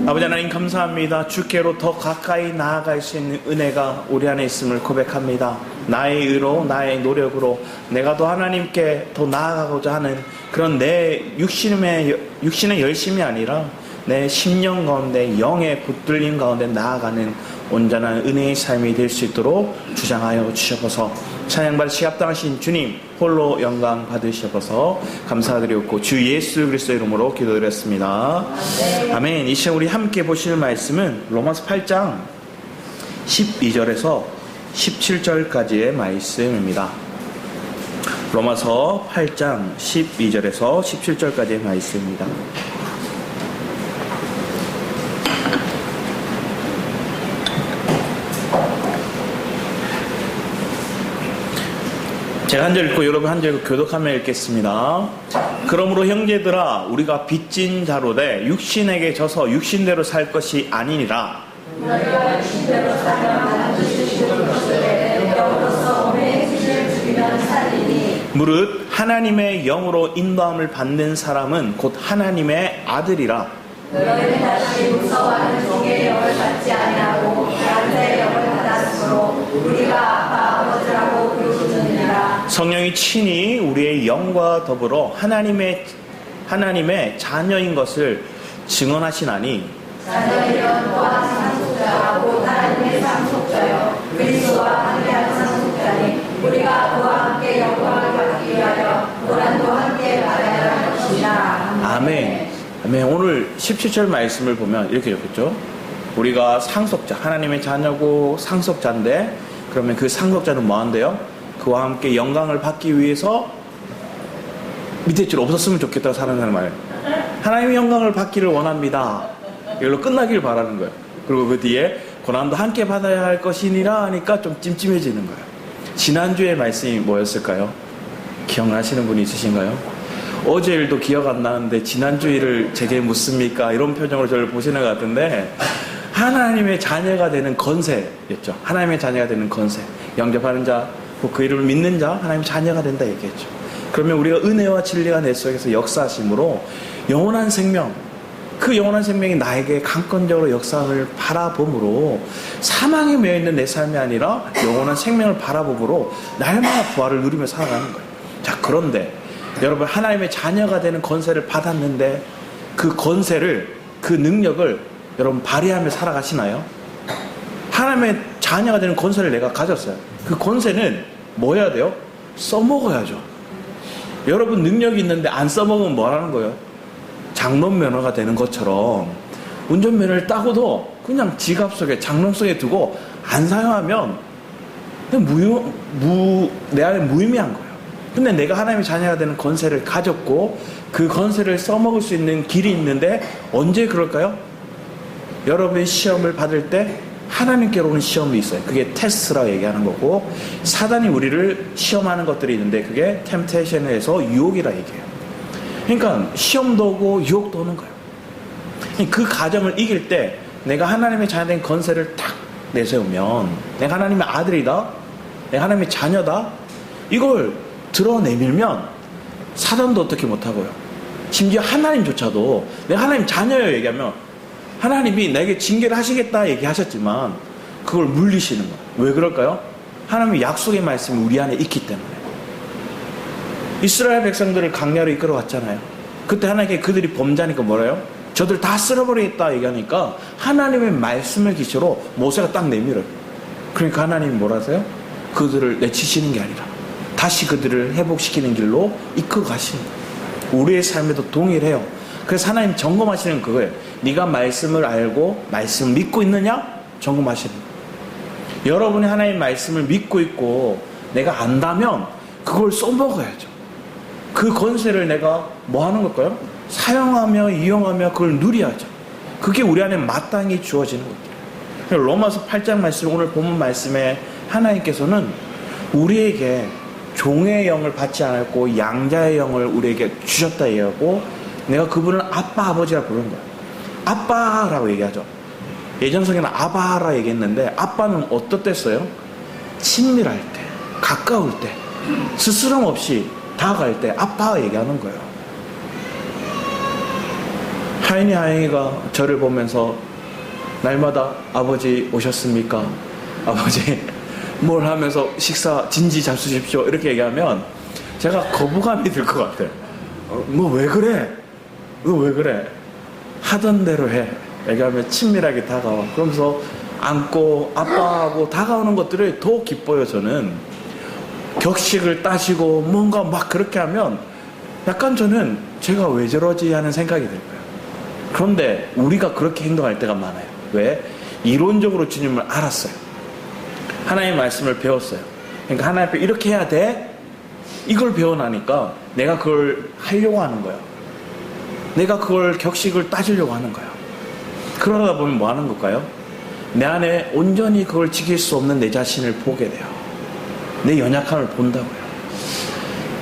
아버지 하나님 감사합니다. 주께로 더 가까이 나아갈 수 있는 은혜가 우리 안에 있음을 고백합니다. 나의 의로 나의 노력으로 내가 더 하나님께 더 나아가고자 하는 그런 내 육신의 열심이 아니라 내 심령 가운데 영의 붙들림 가운데 나아가는 온전한 은혜의 삶이 될 수 있도록 주장하여 주셔서 찬양받으시 합당하신 주님 홀로 영광 받으셔서 감사드렸고 주 예수 그리스도의 이름으로 기도드렸습니다. 아멘. 이 시간 우리 함께 보실 말씀은 로마서 8장 12절에서 17절까지의 말씀입니다. 로마서 8장 12절에서 17절까지의 말씀입니다. 제가 한 절 읽고 여러분 한 절 읽고 교독하며 읽겠습니다. 그러므로 형제들아 우리가 빚진 자로 돼 육신에게 져서 육신대로 살 것이 아니니라. 너희가 육신대로 살면 반드시 죽을 것을 영으로서 몸의 지를 죽이면 살리니 무릇 하나님의 영으로 인도함을 받는 사람은 곧 하나님의 아들이라. 너희는 다시 무서워하는 종의 영을 받지 아니하고 아들의 영을 받았으므로 우리가 아빠 아버지라고 부르느니라. 성령이 친히 우리의 영과 더불어 하나님의 자녀인 것을 증언하시나니 자녀이면 또한 상속자라고 하나님의 상속자여 그리스도와 함께한 상속자니 우리가 그와 함께 영광을 받기 위하여 고난도 함께 받아야 할 것이라. 아멘. 아멘. 오늘 17절 말씀을 보면 이렇게 적혔죠. 우리가 상속자, 하나님의 자녀고 상속자인데 그러면 그 상속자는 뭐 한대요? 그와 함께 영광을 받기 위해서 밑에 줄 없었으면 좋겠다고 살아가는 말이에요. 하나님의 영광을 받기를 원합니다. 이걸로 끝나길 바라는 거예요. 그리고 그 뒤에 고난도 함께 받아야 할 것이니라 하니까 좀 찜찜해지는 거예요. 지난주의 말씀이 뭐였을까요? 기억나시는 분이 있으신가요? 어제 일도 기억 안 나는데 지난주 일을 제게 묻습니까? 이런 표정으로 저를 보시는 것 같은데 하나님의 자녀가 되는 건세였죠. 하나님의 자녀가 되는 건세. 영접하는 자, 그 이름을 믿는 자, 하나님의 자녀가 된다 얘기했죠. 그러면 우리가 은혜와 진리가 내 속에서 역사하심으로 영원한 생명, 그 영원한 생명이 나에게 강권적으로 역사를 바라봄으로 사망에 매여있는 내 삶이 아니라 영원한 생명을 바라봄으로 날마다 부활을 누리며 살아가는 거예요. 자, 그런데 여러분 하나님의 자녀가 되는 건세를 받았는데 그 건세를, 그 능력을 여러분 발휘하며 살아가시나요? 하나님의 자녀가 되는 건세를 내가 가졌어요. 그 건세는 뭐 해야 돼요? 써먹어야죠. 여러분 능력이 있는데 안 써먹으면 뭐 하는 거예요? 장롱면허가 되는 것처럼 운전면허를 따고도 그냥 지갑 속에 장롱 속에 두고 안 사용하면 내 안에 무의미한 거예요. 근데 내가 하나님의 자녀가 되는 건세를 가졌고 그 건세를 써먹을 수 있는 길이 있는데 언제 그럴까요? 여러분이 시험을 받을 때 하나님께로 오는 시험도 있어요. 그게 테스트라고 얘기하는 거고 사단이 우리를 시험하는 것들이 있는데 그게 템테이션에서 유혹이라 얘기해요. 그러니까 시험도 오고 유혹도 오는 거예요. 그 과정을 이길 때 내가 하나님의 자녀된 건세를 탁 내세우면 내가 하나님의 아들이다, 내가 하나님의 자녀다, 이걸 드러내밀면 사단도 어떻게 못하고요. 심지어 하나님조차도 내가 하나님 자녀예요 얘기하면 하나님이 내게 징계를 하시겠다 얘기하셨지만 그걸 물리시는 거예요. 왜 그럴까요? 하나님의 약속의 말씀이 우리 안에 있기 때문에. 이스라엘 백성들을 강야로 이끌어왔잖아요. 그때 하나님께 그들이 범죄하니까 뭐래요? 저들 다 쓸어버리겠다 얘기하니까 하나님의 말씀을 기초로 모세가 딱 내밀어요. 그러니까 하나님이 뭐라 하세요? 그들을 내치시는 게 아니라 다시 그들을 회복시키는 길로 이끌어 가시는 거예요. 우리의 삶에도 동일해요. 그래서 하나님 점검하시는 그거예요. 네가 말씀을 알고 말씀을 믿고 있느냐? 점검하시는 거예요. 여러분이 하나님 말씀을 믿고 있고 내가 안다면 그걸 써먹어야죠. 그 건세를 내가 뭐 하는 걸까요? 사용하며 이용하며 그걸 누려야죠. 그게 우리 안에 마땅히 주어지는 것들이에요. 로마서 8장 말씀, 오늘 본문 말씀에 하나님께서는 우리에게 종의 영을 받지 않았고 양자의 영을 우리에게 주셨다 얘기하고 내가 그분을 아빠 아버지라고 부르는 거예요. 아빠라고 얘기하죠. 예전 성경에는 아바라 얘기했는데 아빠는 어떻댔어요? 친밀할 때, 가까울 때, 스스럼 없이 다가갈 때 아빠 얘기하는 거예요. 하인이가 저를 보면서 날마다 아버지 오셨습니까? 아버지 뭘 하면서 식사 진지 잡수십시오 이렇게 얘기하면 제가 거부감이 들 것 같아요. 너 왜 그래? 너 왜 그래? 하던 대로 해. 얘기하면 친밀하게 다가와. 그러면서 안고 아빠하고 다가오는 것들을 더 기뻐요. 저는 격식을 따지고 뭔가 막 그렇게 하면 약간 저는 제가 왜 저러지 하는 생각이 들 거예요. 그런데 우리가 그렇게 행동할 때가 많아요. 왜? 이론적으로 주님을 알았어요. 하나님의 말씀을 배웠어요. 그러니까 하나님 앞에 이렇게 해야 돼? 이걸 배워나니까 내가 그걸 하려고 하는 거예요. 내가 그걸 격식을 따지려고 하는 거예요. 그러다 보면 뭐 하는 걸까요? 내 안에 온전히 그걸 지킬 수 없는 내 자신을 보게 돼요. 내 연약함을 본다고요.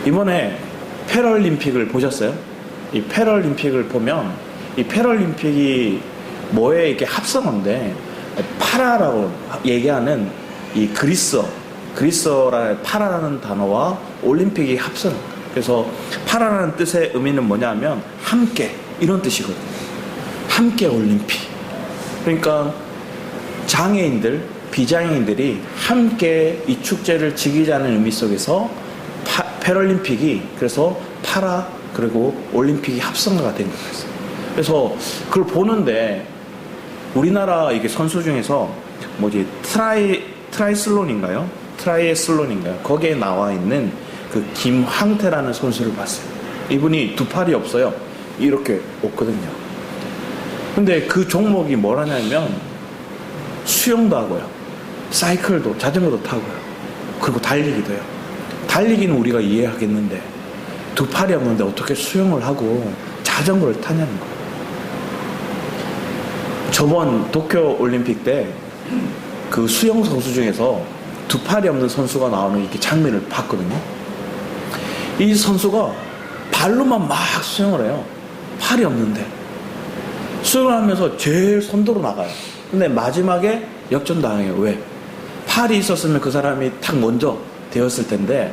이번에 패럴림픽을 보셨어요? 이 패럴림픽을 보면 이 패럴림픽이 뭐에 이렇게 합성어인데 파라라고 얘기하는 이 그리스어라는 파라라는 단어와 올림픽이 합성입니다. 그래서 파라라는 뜻의 의미는 뭐냐면 함께 이런 뜻이거든요. 함께 올림픽. 그러니까 장애인들, 비장애인들이 함께 이 축제를 즐기자는 의미 속에서 패럴림픽이 그래서 파라 그리고 올림픽이 합성화가 된 거였어요. 그래서 그걸 보는데 우리나라 이게 선수 중에서 뭐지 트라이슬론인가요? 거기에 나와 있는 그 김황태라는 선수를 봤어요. 이분이 두 팔이 없어요. 이렇게 없거든요. 근데 그 종목이 뭐라냐면 수영도 하고요. 사이클도 자전거도 타고요. 그리고 달리기도 해요. 달리기는 우리가 이해하겠는데 두 팔이 없는데 어떻게 수영을 하고 자전거를 타냐는 거예요. 저번 도쿄올림픽 때 그 수영 선수 중에서 두 팔이 없는 선수가 나오는 이렇게 장면을 봤거든요. 이 선수가 발로만 막 수영을 해요. 팔이 없는데 수영을 하면서 제일 선두로 나가요. 근데 마지막에 역전당해요. 왜? 팔이 있었으면 그 사람이 탁 먼저 되었을 텐데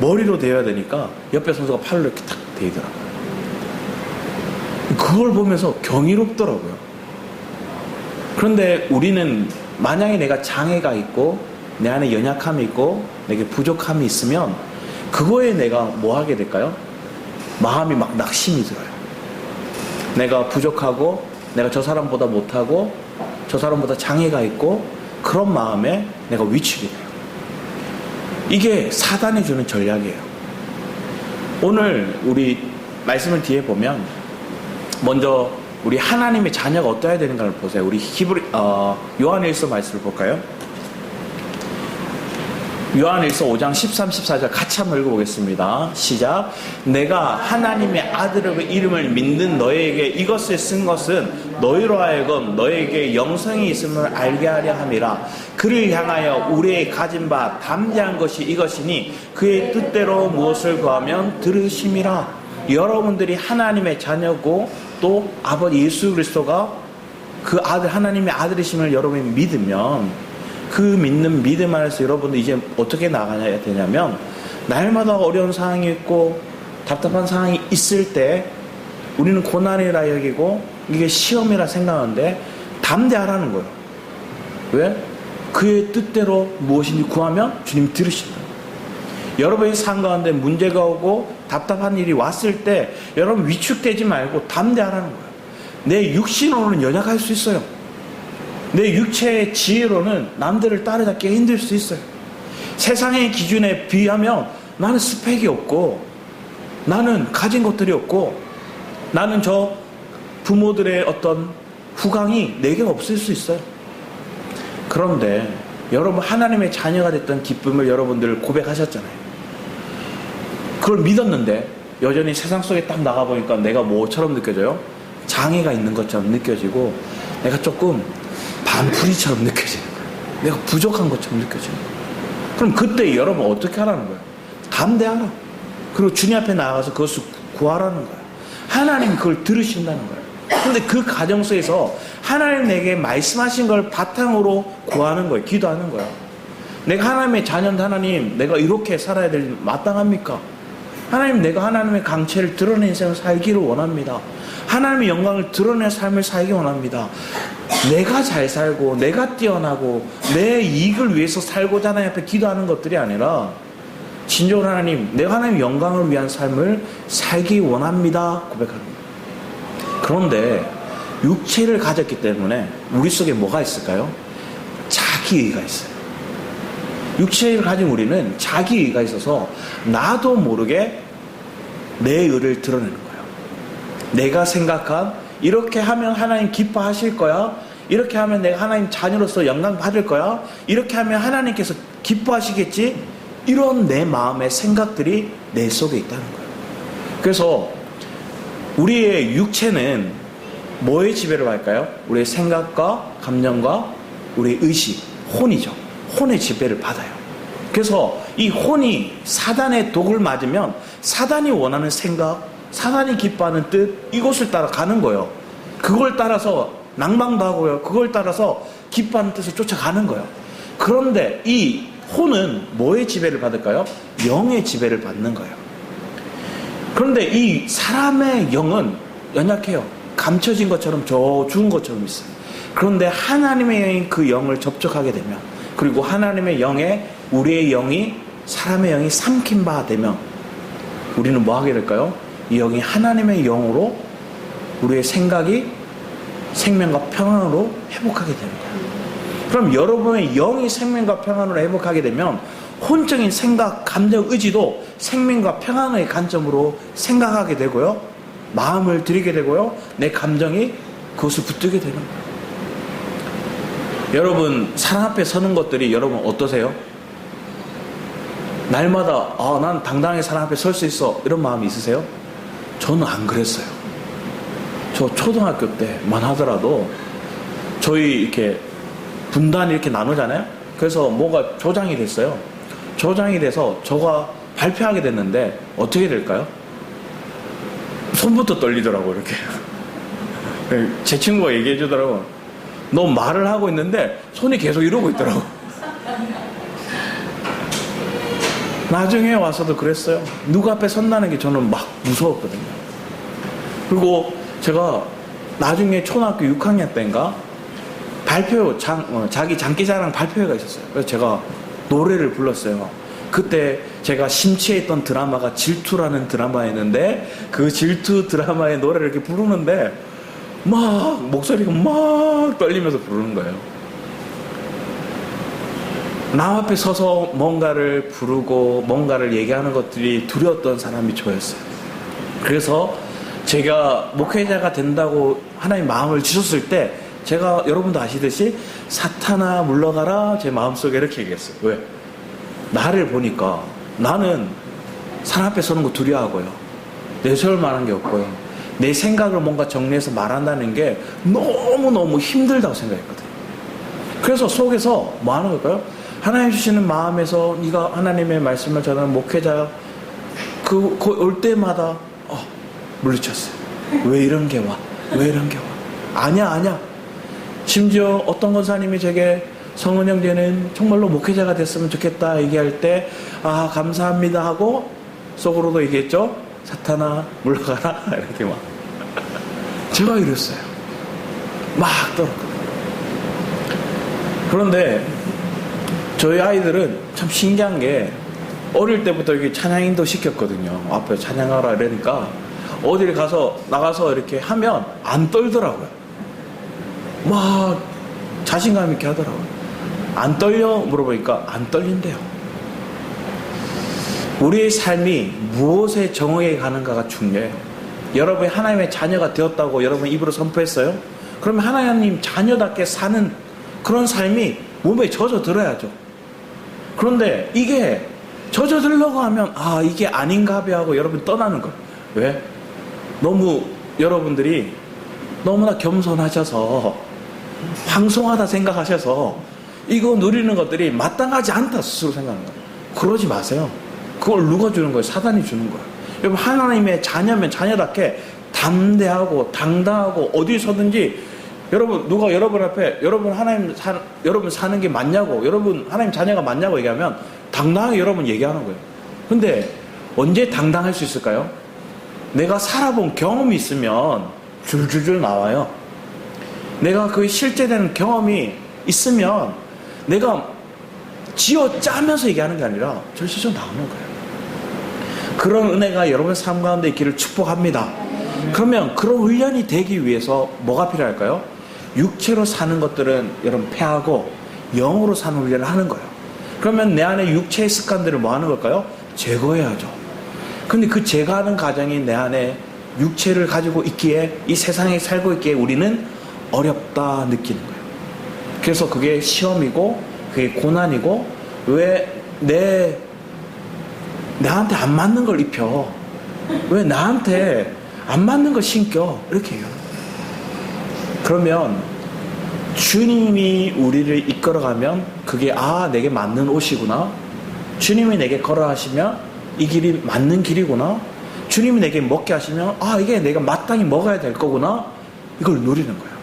머리로 되어야 되니까 옆에 선수가 팔로 이렇게 탁 되더라고요. 그걸 보면서 경이롭더라고요. 그런데 우리는 만약에 내가 장애가 있고 내 안에 연약함이 있고 내게 부족함이 있으면 그거에 내가 뭐 하게 될까요? 마음이 막 낙심이 들어요. 내가 부족하고 내가 저 사람보다 못하고 저 사람보다 장애가 있고 그런 마음에 내가 위축이 돼요. 이게 사단이 주는 전략이에요. 오늘 우리 말씀을 뒤에 보면 먼저 우리 하나님의 자녀가 어떠해야 되는가를 보세요. 우리 요한일서 말씀을 볼까요? 요한일서 5장 13, 14절 같이 한번 읽어보겠습니다. 시작. 내가 하나님의 아들의 이름을 믿는 너에게 이것을 쓴 것은 너희로 하여금 너에게 영생이 있음을 알게 하려 함이라. 그를 향하여 우리의 가진 바 담대한 것이 이것이니 그의 뜻대로 무엇을 구하면 들으심이라. 여러분들이 하나님의 자녀고 또 아버지 예수 그리스도가 그 아들 하나님의 아들이심을 여러분이 믿으면 그 믿는 믿음 안에서 여러분들 이제 어떻게 나가야 되냐면 날마다 어려운 상황이 있고 답답한 상황이 있을 때 우리는 고난이라 여기고 이게 시험이라 생각하는데 담대하라는 거예요. 왜? 그의 뜻대로 무엇인지 구하면 주님 들으신다. 여러분의 삶 가운데 문제가 오고 답답한 일이 왔을 때 여러분 위축되지 말고 담대하라는 거예요. 내 육신으로는 연약할 수 있어요. 내 육체의 지혜로는 남들을 따라잡기 힘들 수 있어요. 세상의 기준에 비하면 나는 스펙이 없고 나는 가진 것들이 없고 나는 저 부모들의 어떤 후광이 내게 없을 수 있어요. 그런데 여러분 하나님의 자녀가 됐던 기쁨을 여러분들 고백하셨잖아요. 그걸 믿었는데 여전히 세상 속에 딱 나가보니까 내가 뭐처럼 느껴져요? 장애가 있는 것처럼 느껴지고 내가 조금 반풀이처럼 느껴지는 거예요. 내가 부족한 것처럼 느껴지는 거예요. 그럼 그때 여러분 어떻게 하라는 거예요? 담대하라. 그리고 주님 앞에 나가서 그것을 구하라는 거예요. 하나님 그걸 들으신다는 거예요. 그런데 그 가정 속에서 하나님 내게 말씀하신 걸 바탕으로 구하는 거예요. 기도하는 거예요. 내가 하나님의 자녀인데 하나님 내가 이렇게 살아야 될 마땅합니까? 하나님 내가 하나님의 강체를 드러낸 인생을 살기를 원합니다. 하나님의 영광을 드러낼 삶을 살기 원합니다. 내가 잘 살고 내가 뛰어나고 내 이익을 위해서 살고자 하나님 앞에 기도하는 것들이 아니라 진정으로 하나님, 내가 하나님의 영광을 위한 삶을 살기 원합니다 고백합니다. 그런데 육체를 가졌기 때문에 우리 속에 뭐가 있을까요? 자기의가 있어요. 육체를 가진 우리는 자기의가 있어서 나도 모르게 내 의를 드러내는 거예요. 내가 생각한 이렇게 하면 하나님 기뻐하실 거야, 이렇게 하면 내가 하나님 자녀로서 영광 받을 거야, 이렇게 하면 하나님께서 기뻐하시겠지, 이런 내 마음의 생각들이 내 속에 있다는 거예요. 그래서 우리의 육체는 뭐의 지배를 받을까요? 우리의 생각과 감정과 우리의 의식, 혼이죠. 혼의 지배를 받아요. 그래서 이 혼이 사단의 독을 맞으면 사단이 원하는 생각, 사단이 기뻐하는 뜻, 이것을 따라 가는 거예요. 그걸 따라서 낭망도 하고요. 그걸 따라서 기뻐하는 뜻을 쫓아가는 거예요. 그런데 이 혼은 뭐의 지배를 받을까요? 영의 지배를 받는 거예요. 그런데 이 사람의 영은 연약해요. 감춰진 것처럼 죽은 것처럼 있어요. 그런데 하나님의 영인 그 영을 접촉하게 되면, 그리고 하나님의 영에 우리의 영이, 사람의 영이 삼킨 바 되면 우리는 뭐 하게 될까요? 이 영이 하나님의 영으로 우리의 생각이 생명과 평안으로 회복하게 되는 거예요. 그럼 여러분의 영이 생명과 평안으로 회복하게 되면 혼적인 생각, 감정, 의지도 생명과 평안의 관점으로 생각하게 되고요, 마음을 들이게 되고요, 내 감정이 그것을 붙들게 되는 거예요. 여러분, 사람 앞에 서는 것들이 여러분 어떠세요? 날마다 난 당당하게 사람 앞에 설 수 있어, 이런 마음이 있으세요? 저는 안 그랬어요. 저 초등학교 때만 하더라도 저희 이렇게 분단 이렇게 나누잖아요. 그래서 뭔가 조장이 됐어요. 조장이 돼서 저가 발표하게 됐는데 어떻게 될까요? 손부터 떨리더라고. 이렇게 제 친구가 얘기해 주더라고. 너 말을 하고 있는데 손이 계속 이러고 있더라고. 나중에 와서도 그랬어요. 누구 앞에 선다는 게 저는 막 무서웠거든요. 그리고 제가 나중에 초등학교 6학년 때인가 자기 장기자랑 발표회가 있었어요. 그래서 제가 노래를 불렀어요. 그때 제가 심취했던 드라마가 질투라는 드라마였는데, 그 질투 드라마의 노래를 이렇게 부르는데 막 목소리가 막 떨리면서 부르는 거예요. 남 앞에 서서 뭔가를 부르고 뭔가를 얘기하는 것들이 두려웠던 사람이 저였어요. 그래서 제가 목회자가 된다고 하나님 마음을 주셨을 때, 제가 여러분도 아시듯이 사탄아 물러가라 제 마음속에 이렇게 얘기했어요. 왜? 나를 보니까 나는 사람 앞에 서는 거 두려워하고요, 내세울 만한 게 없고요, 내 생각을 뭔가 정리해서 말한다는 게 너무너무 힘들다고 생각했거든요. 그래서 속에서 뭐 하는 걸까요? 하나님 주시는 마음에서 네가 하나님의 말씀을 전하는 목회자 올 때마다 물리쳤어요. 왜 이런 게 와? 왜 이런 게 와? 아니야. 심지어 어떤 권사님이 제게 성은 형제는 정말로 목회자가 됐으면 좋겠다 얘기할 때 감사합니다 하고 속으로도 얘기했죠. 사탄아 물러가라 이렇게 막. 제가 이랬어요. 막 떨었거든요. 그런데 저희 아이들은 참 신기한 게, 어릴 때부터 이렇게 찬양인도 시켰거든요. 앞에 찬양하라 이러니까 어디를 나가서 이렇게 하면 안 떨더라고요. 막 자신감 있게 하더라고요. 안 떨려? 물어보니까 안 떨린대요. 우리의 삶이 무엇에 정의해 가는가가 중요해요. 여러분이 하나님의 자녀가 되었다고 여러분 입으로 선포했어요? 그러면 하나님 자녀답게 사는 그런 삶이 몸에 젖어들어야죠. 그런데 이게 젖어들려고 하면 이게 아닌가 봐 하고 여러분 떠나는 거예요. 왜? 너무 여러분들이 너무나 겸손하셔서 황송하다 생각하셔서 이거 누리는 것들이 마땅하지 않다 스스로 생각하는 거예요. 그러지 마세요. 그걸 누가 주는 거예요? 사단이 주는 거예요. 여러분, 하나님의 자녀면 자녀답게 담대하고 당당하고 어디서든지, 여러분 누가 여러분 앞에 여러분 사는 게 맞냐고, 여러분 하나님 자녀가 맞냐고 얘기하면 당당하게 여러분 얘기하는 거예요. 근데 언제 당당할 수 있을까요? 내가 살아본 경험이 있으면 줄줄줄 나와요. 내가 그 실제되는 경험이 있으면 내가 지어 짜면서 얘기하는 게 아니라 절실적으로 나오는 거예요. 그런 은혜가 여러분의 삶 가운데 있기를 축복합니다. 그러면 그런 훈련이 되기 위해서 뭐가 필요할까요? 육체로 사는 것들은 여러분 패하고 영으로 사는 훈련을 하는 거예요. 그러면 내 안에 육체의 습관들을 뭐 하는 걸까요? 제거해야죠. 근데 그 제거하는 과정이 내 안에 육체를 가지고 있기에, 이 세상에 살고 있기에 우리는 어렵다 느끼는 거예요. 그래서 그게 시험이고 그게 고난이고, 왜 나한테 안 맞는 걸 입혀, 왜 나한테 안 맞는 걸 신겨, 이렇게 해요. 그러면 주님이 우리를 이끌어가면 그게 내게 맞는 옷이구나, 주님이 내게 걸어가시면 이 길이 맞는 길이구나, 주님이 내게 먹게 하시면 이게 내가 마땅히 먹어야 될 거구나, 이걸 누리는 거예요.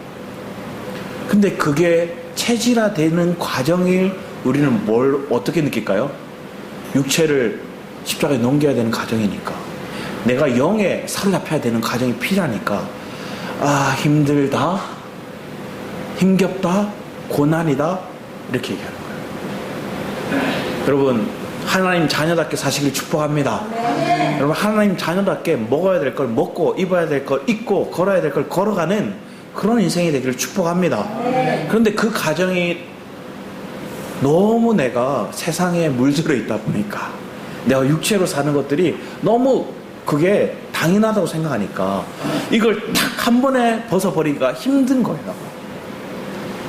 근데 그게 체질화되는 과정을 우리는 어떻게 느낄까요? 육체를 십자가에 넘겨야 되는 과정이니까, 내가 영에 사로잡혀야 되는 과정이 필요하니까 힘들다, 힘겹다, 고난이다, 이렇게 얘기하는 거예요. 여러분, 하나님 자녀답게 사시길 축복합니다. 여러분, 하나님 자녀답게 먹어야 될 걸 먹고, 입어야 될 걸 입고, 걸어야 될 걸 걸어가는 그런 인생이 되기를 축복합니다. 그런데 그 과정이 너무 내가 세상에 물들어 있다 보니까, 내가 육체로 사는 것들이 너무 그게 당연하다고 생각하니까 이걸 탁 한 번에 벗어버리기가 힘든 거예요.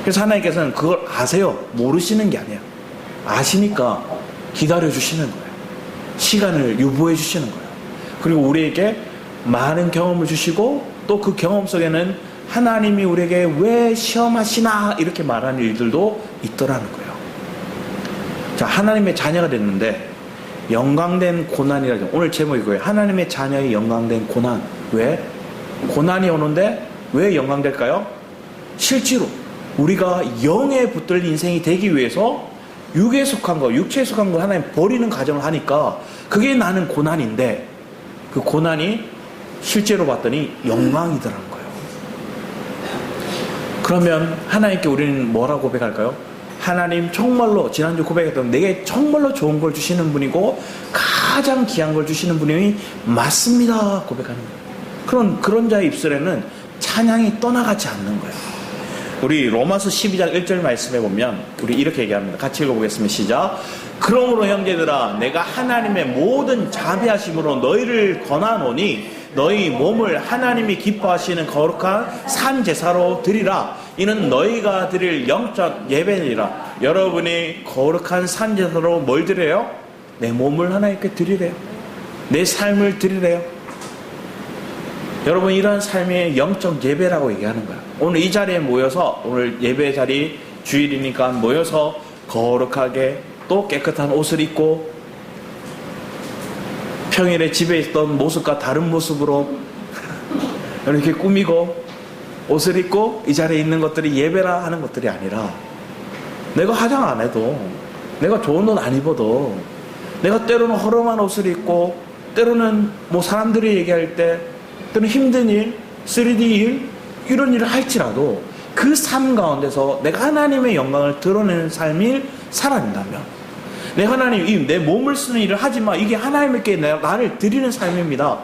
그래서 하나님께서는 그걸 아세요. 모르시는 게 아니에요. 아시니까 기다려주시는 거예요. 시간을 유보해 주시는 거예요. 그리고 우리에게 많은 경험을 주시고, 또 그 경험 속에는 하나님이 우리에게 왜 시험하시나 이렇게 말하는 일들도 있더라는 거예요. 자, 하나님의 자녀가 됐는데 영광된 고난이라죠. 오늘 제목이 이거예요. 하나님의 자녀의 영광된 고난. 왜? 고난이 오는데 왜 영광될까요? 실제로 우리가 영에 붙들린 인생이 되기 위해서 육에 속한 거, 육체에 속한 거 하나님 버리는 과정을 하니까 그게 나는 고난인데, 그 고난이 실제로 봤더니 영광이더라는 거예요. 그러면 하나님께 우리는 뭐라고 고백할까요? 하나님 정말로, 지난주 고백했던, 내게 정말로 좋은 걸 주시는 분이고 가장 귀한 걸 주시는 분이 맞습니다, 고백하는 거예요. 그런 자의 입술에는 찬양이 떠나가지 않는 거예요. 우리 로마서 12장 1절 말씀에 보면 우리 이렇게 얘기합니다. 같이 읽어보겠습니다. 시작. 그러므로 형제들아, 내가 하나님의 모든 자비하심으로 너희를 권하노니 너희 몸을 하나님이 기뻐하시는 거룩한 산 제사로 드리라. 이는 너희가 드릴 영적 예배니라. 여러분이 거룩한 산 제사로 뭘 드려요? 내 몸을 하나님께 드리래요. 내 삶을 드리래요. 여러분, 이러한 삶이 영적 예배라고 얘기하는 거예요. 오늘 이 자리에 모여서, 오늘 예배 자리 주일이니까 모여서 거룩하게 또 깨끗한 옷을 입고 평일에 집에 있던 모습과 다른 모습으로 이렇게 꾸미고 옷을 입고 이 자리에 있는 것들이 예배라 하는 것들이 아니라, 내가 화장 안 해도, 내가 좋은 옷 안 입어도, 내가 때로는 허름한 옷을 입고, 때로는 사람들이 얘기할 때, 때로는 힘든 일, 3D 일, 이런 일을 할지라도 그 삶 가운데서 내가 하나님의 영광을 드러내는 삶을 살아낸다면, 내가 하나님, 내 몸을 쓰는 일을 하지만 이게 하나님께 나를 드리는 삶입니다,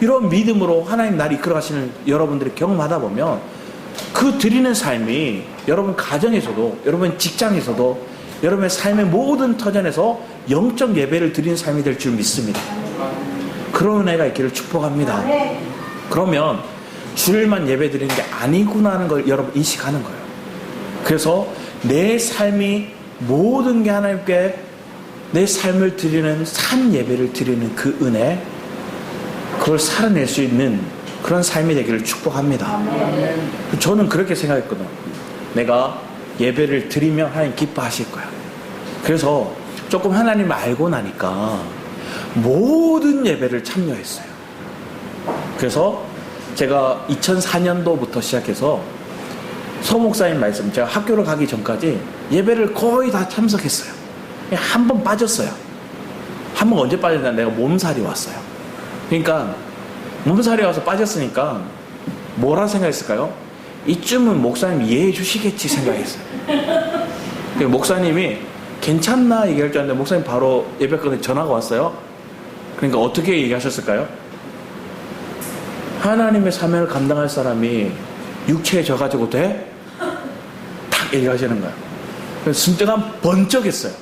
이런 믿음으로 하나님 나를 이끌어가시는 여러분들이 경험하다 보면 그 드리는 삶이 여러분 가정에서도, 여러분 직장에서도, 여러분의 삶의 모든 터전에서 영적 예배를 드리는 삶이 될 줄 믿습니다. 그런 은혜가 있기를 축복합니다. 그러면 주일만 예배 드리는 게 아니구나 하는 걸 여러분 인식하는 거예요. 그래서 내 삶이 모든 게 하나님께 내 삶을 드리는 산 예배를 드리는 그 은혜, 그걸 살아낼 수 있는 그런 삶이 되기를 축복합니다. 저는 그렇게 생각했거든요. 내가 예배를 드리면 하나님 기뻐하실 거야. 그래서 조금 하나님을 알고 나니까 모든 예배를 참여했어요. 그래서 제가 2004년도부터 시작해서 서목사님 말씀, 제가 학교를 가기 전까지 예배를 거의 다 참석했어요. 한 번 빠졌어요. 한 번 언제 빠졌냐, 내가 몸살이 왔어요. 그러니까 몸살이 와서 빠졌으니까 뭐라 생각했을까요? 이쯤은 목사님 이해해 주시겠지 생각했어요. 목사님이 괜찮나 얘기할 줄 알았는데 목사님 바로 예배 끝에 전화가 왔어요. 그러니까 어떻게 얘기하셨을까요? 하나님의 사명을 감당할 사람이 육체에 져가지고 돼? 탁 얘기하시는 거예요. 그래서 순간 번쩍했어요.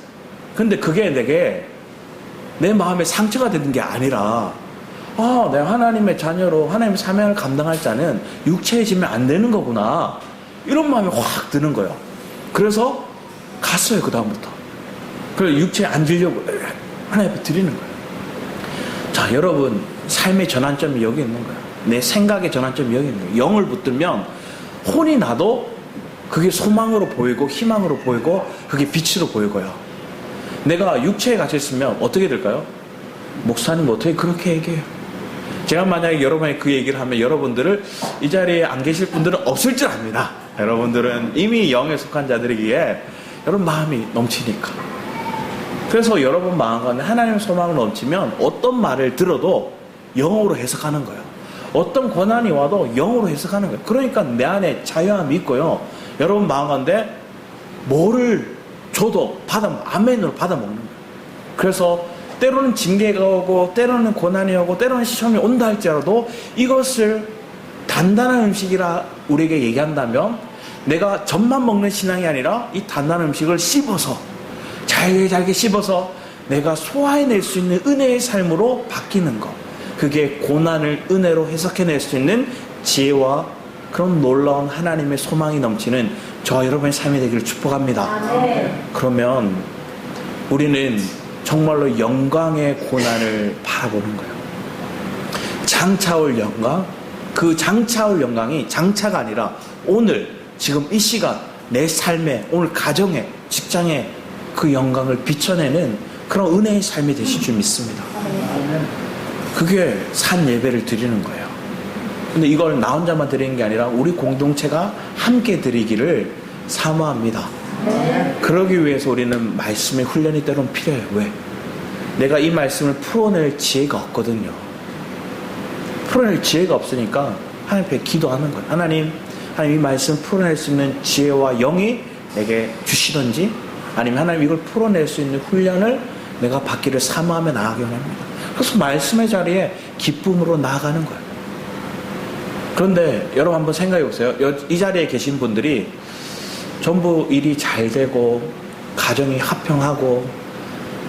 근데 그게 내게 내 마음에 상처가 되는 게 아니라 내가 하나님의 자녀로 하나님의 사명을 감당할 자는 육체에 지면 안 되는 거구나, 이런 마음이 확 드는 거예요. 그래서 갔어요. 그 다음부터. 그래서 육체에 안 지려고 하나님 앞에 드리는 거예요. 자, 여러분 삶의 전환점이 여기 있는 거예요. 내 생각의 전환점이 여기 있는 거예요. 영을 붙들면 혼이 나도 그게 소망으로 보이고 희망으로 보이고 그게 빛으로 보이고요. 내가 육체에 갇혀있으면 어떻게 될까요? 목사님 어떻게 그렇게 얘기해요? 제가 만약에 여러분이 그 얘기를 하면 여러분들을 이 자리에 안 계실 분들은 없을 줄 압니다. 여러분들은 이미 영에 속한 자들이기에 여러분 마음이 넘치니까. 그래서 여러분 마음 가운데 하나님의 소망을 넘치면 어떤 말을 들어도 영어로 해석하는 거예요. 어떤 고난이 와도 영어로 해석하는 거예요. 그러니까 내 안에 자유함이 있고요. 여러분 마음 가운데 뭐를 줘도 아멘으로 받아 먹는 거예요. 그래서 때로는 징계가 오고 때로는 고난이 오고 때로는 시험이 온다 할지라도 이것을 단단한 음식이라 우리에게 얘기한다면 내가 젖만 먹는 신앙이 아니라 이 단단한 음식을 씹어서 잘게 씹어서 내가 소화해낼 수 있는 은혜의 삶으로 바뀌는 것, 그게 고난을 은혜로 해석해낼 수 있는 지혜와 그런 놀라운 하나님의 소망이 넘치는 저와 여러분의 삶이 되기를 축복합니다. 그러면 우리는 정말로 영광의 고난을 바라보는 거예요. 장차올 영광, 그 장차올 영광이 장차가 아니라 오늘 지금 이 시간 내 삶에, 오늘 가정에, 직장에 그 영광을 비춰내는 그런 은혜의 삶이 되실 줄 믿습니다. 그게 산 예배를 드리는 거예요. 근데 이걸 나 혼자만 드리는 게 아니라 우리 공동체가 함께 드리기를 사모합니다. 그러기 위해서 우리는 말씀의 훈련이 때로는 필요해요. 왜? 내가 이 말씀을 풀어낼 지혜가 없거든요. 풀어낼 지혜가 없으니까 하나님 앞에 기도하는 거예요. 하나님 이 말씀 풀어낼 수 있는 지혜와 영이 내게 주시든지, 아니면 하나님 이걸 풀어낼 수 있는 훈련을 내가 받기를 사모하며 나아가게 합니다. 그래서 말씀의 자리에 기쁨으로 나아가는 거예요. 그런데 여러분 한번 생각해 보세요. 이 자리에 계신 분들이 전부 일이 잘 되고 가정이 화평하고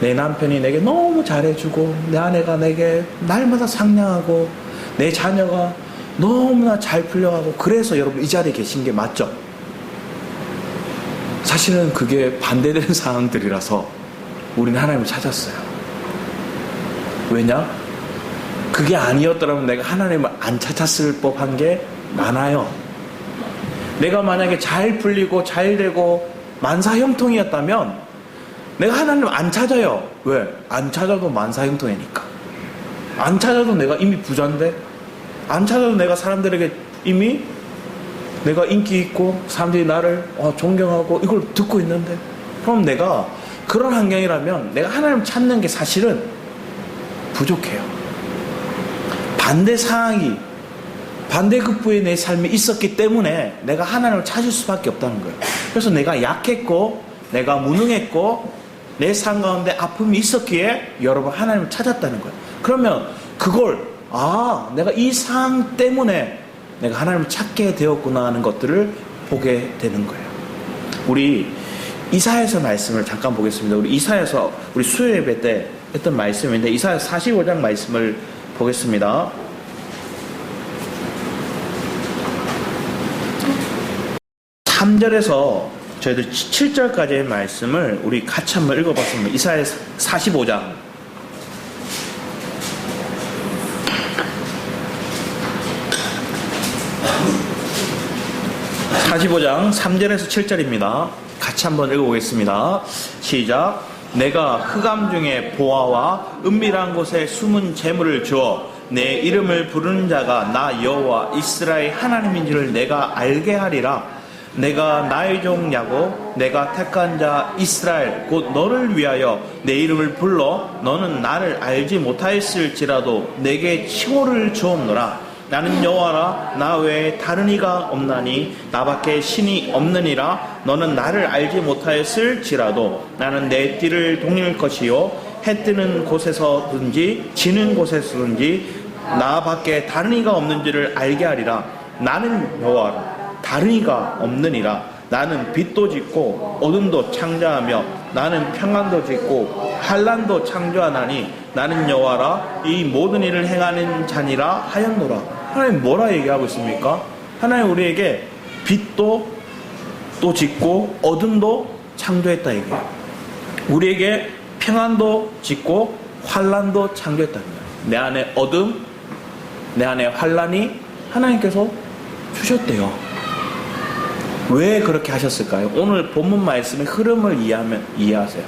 내 남편이 내게 너무 잘해주고 내 아내가 내게 날마다 상냥하고 내 자녀가 너무나 잘 풀려가고, 그래서 여러분 이 자리에 계신 게 맞죠? 사실은 그게 반대되는 상황들이라서 우리는 하나님을 찾았어요. 왜냐? 그게 아니었더라면 내가 하나님을 안 찾았을 법한 게 많아요. 내가 만약에 잘 풀리고 잘 되고 만사형통이었다면 내가 하나님을 안 찾아요. 왜? 안 찾아도 만사형통이니까. 안 찾아도 내가 이미 부자인데, 안 찾아도 내가 사람들에게 이미 내가 인기 있고 사람들이 나를 존경하고 이걸 듣고 있는데, 그럼 내가 그런 환경이라면 내가 하나님을 찾는 게 사실은 부족해요. 반대 상황이, 반대급부의 내 삶이 있었기 때문에 내가 하나님을 찾을 수밖에 없다는 거예요. 그래서 내가 약했고 내가 무능했고 내 삶 가운데 아픔이 있었기에 여러분 하나님을 찾았다는 거예요. 그러면 그걸 내가 이 상황 때문에 내가 하나님을 찾게 되었구나 하는 것들을 보게 되는 거예요. 우리 이사야서 말씀을 잠깐 보겠습니다. 우리 이사야서 우리 수요 예배 때 했던 말씀인데 이사야 45장 말씀을 보겠습니다. 3절에서 저희들 7절까지의 말씀을 우리 같이 한번 읽어봤습니다. 이사야 45장 3절에서 7절입니다. 같이 한번 읽어보겠습니다. 시작. 내가 흑암 중에 보화와 은밀한 곳에 숨은 재물을 주어 내 이름을 부르는 자가 나 여호와 이스라엘 하나님인지를 내가 알게 하리라. 내가 나의 종 야곱, 내가 택한 자 이스라엘 곧 너를 위하여 내 이름을 불러 너는 나를 알지 못하였을지라도 내게 칭호를 주었노라. 나는 여호와라. 나 외에 다른 이가 없나니 나밖에 신이 없느니라. 너는 나를 알지 못하였을지라도 나는 내 띠를 동일 것이요 해 뜨는 곳에서든지 지는 곳에서든지 나밖에 다른 이가 없는지를 알게 하리라. 나는 여호와라. 다른 이가 없느니라. 나는 빛도 짓고 어둠도 창조하며 나는 평안도 짓고 환난도 창조하나니 나는 여호와라. 이 모든 일을 행하는 자니라 하였노라. 하나님 뭐라 얘기하고 있습니까? 하나님 우리에게 빛도 또 짓고 어둠도 창조했다 얘기해요. 우리에게 평안도 짓고 환난도 창조했다는 거예요. 내 안에 어둠, 내 안에 환난이 하나님께서 주셨대요. 왜 그렇게 하셨을까요? 오늘 본문 말씀의 흐름을 이해하세요.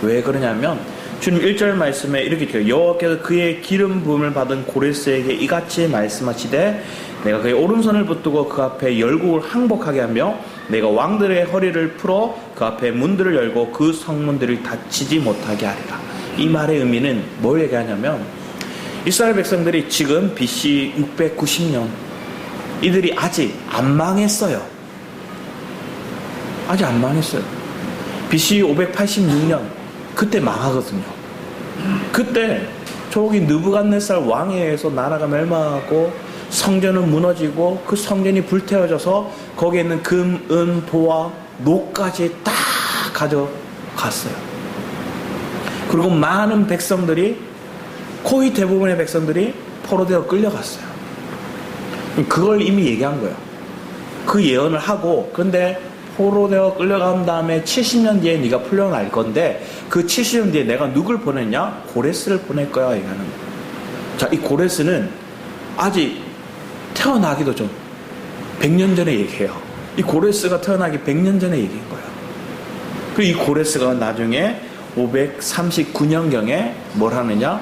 왜 그러냐면 주님 1절 말씀에 이렇게 돼요. 여호와께서 그의 기름 부음을 받은 고레스에게 이같이 말씀하시되 내가 그의 오른손을 붙들고 그 앞에 열국을 항복하게 하며 내가 왕들의 허리를 풀어 그 앞에 문들을 열고 그 성문들을 닫히지 못하게 하리라. 이 말의 의미는 뭘 얘기하냐면 이스라엘 백성들이 지금 BC 690년 이들이 아직 안 망했어요. 아직 안 망했어요. BC 586년 그때 망하거든요. 그때 저기 느부갓네살 왕에 의해서 나라가 멸망하고 성전은 무너지고 그 성전이 불태워져서 거기에 있는 금, 은, 보화, 녹까지 다 가져갔어요. 그리고 많은 백성들이 거의 대부분의 백성들이 포로되어 끌려갔어요. 그걸 이미 얘기한 거예요. 그 예언을 하고 그런데 포로되어 끌려간 다음에 70년 뒤에 네가 풀려날 건데 그 70년 뒤에 내가 누굴 보냈냐? 고레스를 보낼 거야 얘기하는 거예요. 자, 이 고레스는 아직 태어나기도 전 100년 전에 얘기해요. 이 고레스가 태어나기 100년 전에 얘기한 거예요. 그리고 이 고레스가 나중에 539년경에 뭘 하느냐?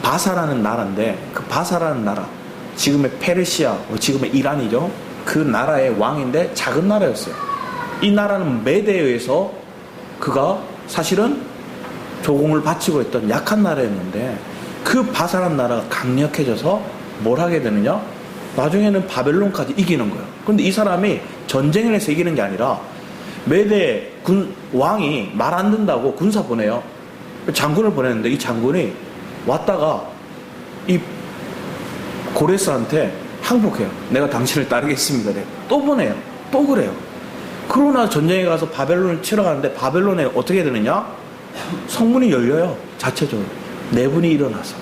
바사라는 나라인데 그 바사라는 나라 지금의 페르시아, 지금의 이란이죠. 그 나라의 왕인데 작은 나라였어요. 이 나라는 메대에 의해서 그가 사실은 조공을 바치고 있던 약한 나라였는데 그 바사라는 나라가 강력해져서 뭘 하게 되느냐? 나중에는 바벨론까지 이기는 거예요. 그런데 이 사람이 전쟁을 해서 이기는 게 아니라 메대 왕이 말 안 듣는다고 군사 보내요. 장군을 보냈는데 이 장군이 왔다가 이 고레스한테 항복해요. 내가 당신을 따르겠습니다. 또 보내요. 또 그래요. 그러나 전쟁에 가서 바벨론을 치러 가는데 바벨론에 어떻게 되느냐? 성문이 열려요. 자체적으로. 내분이 일어나서.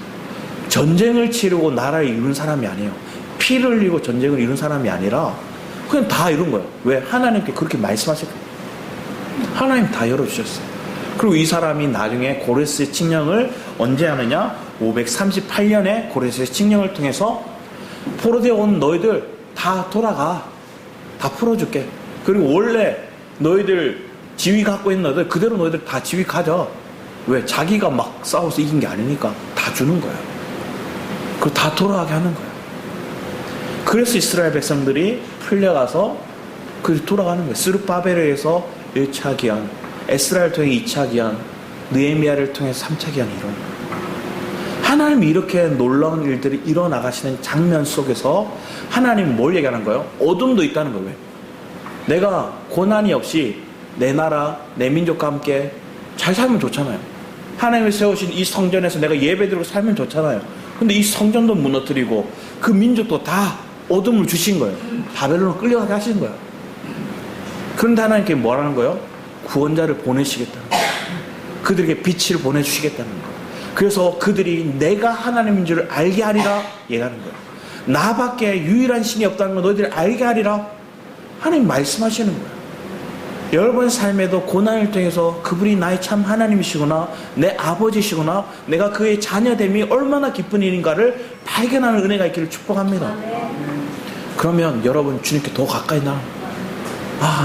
전쟁을 치르고 나라를 이룬 사람이 아니에요. 피를 흘리고 전쟁을 이룬 사람이 아니라 그냥 다 이룬 거예요. 왜? 하나님께 그렇게 말씀하셨거든요. 하나님 다 열어주셨어요. 그리고 이 사람이 나중에 고레스의 칙령을 언제 하느냐? 538년에 고레스의 칙령을 통해서 포로되어 온 너희들 다 돌아가. 다 풀어줄게. 그리고 원래 너희들 지위 갖고 있는 너희들 그대로 너희들 다 지위 가져. 왜? 자기가 막 싸워서 이긴 게 아니니까 다 주는 거예요. 그리고 다 돌아가게 하는 거예요. 그래서 이스라엘 백성들이 풀려가서 돌아가는 거예요. 스룹바벨에서 1차 기한, 에스라를 통해 2차 기한, 느헤미야를 통해 3차 기한이 일어나는 거예요. 하나님이 이렇게 놀라운 일들이 일어나가시는 장면 속에서 하나님은 뭘 얘기하는 거예요? 어둠도 있다는 거예요. 왜? 내가 고난이 없이 내 나라, 내 민족과 함께 잘 살면 좋잖아요. 하나님이 세우신 이 성전에서 내가 예배드리고 살면 좋잖아요. 근데 이 성전도 무너뜨리고 그 민족도 다 어둠을 주신 거예요. 바벨론으로 끌려가게 하신 거예요. 그런데 하나님께 뭐라는 거예요? 구원자를 보내시겠다는 거예요. 그들에게 빛을 보내주시겠다는 거예요. 그래서 그들이 내가 하나님인 줄 알게 하리라 얘기하는 거예요. 나밖에 유일한 신이 없다는 걸 너희들이 알게 하리라 하나님 말씀하시는 거예요. 여러분의 삶에도 고난을 통해서 그분이 나의 참 하나님이시구나, 내 아버지시구나, 내가 그의 자녀됨이 얼마나 기쁜 일인가를 발견하는 은혜가 있기를 축복합니다. 그러면 여러분 주님께 더 가까이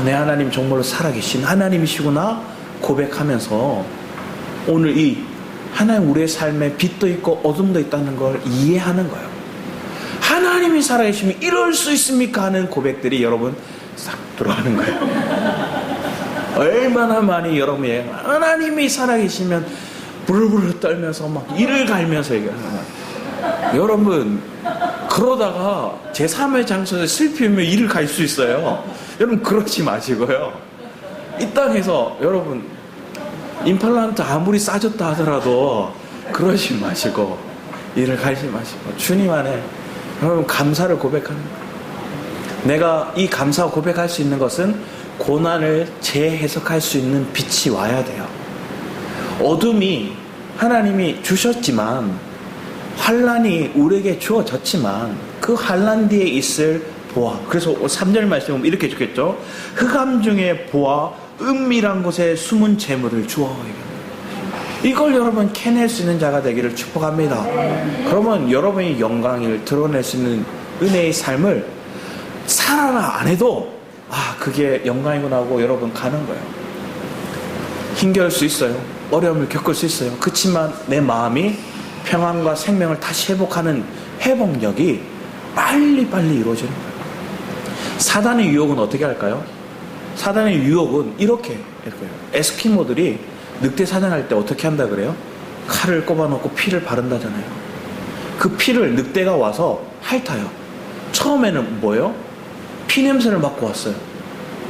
내 하나님 정말로 살아계신 하나님이시구나 고백하면서 오늘 이 하나님 우리의 삶에 빛도 있고 어둠도 있다는 걸 이해하는 거예요. 하나님이 살아계시면 이럴 수 있습니까? 하는 고백들이 여러분 싹 들어가는 거예요. 얼마나 많이 여러분이 하나님이 살아계시면 부르르 떨면서 막 이를 갈면서 얘기하는 거예요. 여러분 그러다가 제3의 장소에 슬피우며 일을 갈 수 있어요. 여러분 그러지 마시고요. 이 땅에서 여러분 임플란트 아무리 싸졌다 하더라도 그러지 마시고 일을 가지 마시고 주님 안에 여러분 감사를 고백하는 거예요. 내가 이 감사 고백할 수 있는 것은 고난을 재해석할 수 있는 빛이 와야 돼요. 어둠이 하나님이 주셨지만 환란이 우리에게 주어졌지만 그 환란 뒤에 있을 보아. 그래서 3절 말씀에 보면 이렇게 적혔죠. 흑암 중에 보아 은밀한 곳에 숨은 재물을 주어. 이걸 여러분 캐낼 수 있는 자가 되기를 축복합니다. 그러면 여러분이 영광을 드러낼 수 있는 은혜의 삶을 살아라 안 해도 그게 영광이구나 하고 여러분 가는 거예요. 힘겨울 수 있어요. 어려움을 겪을 수 있어요. 그렇지만 내 마음이 평안과 생명을 다시 회복하는 회복력이 빨리빨리 이루어지는 거예요. 사단의 유혹은 어떻게 할까요? 사단의 유혹은 이렇게 할 거예요. 에스키모들이 늑대 사냥할 때 어떻게 한다 그래요? 칼을 꼽아놓고 피를 바른다잖아요. 그 피를 늑대가 와서 핥아요. 처음에는 뭐예요? 피 냄새를 맡고 왔어요.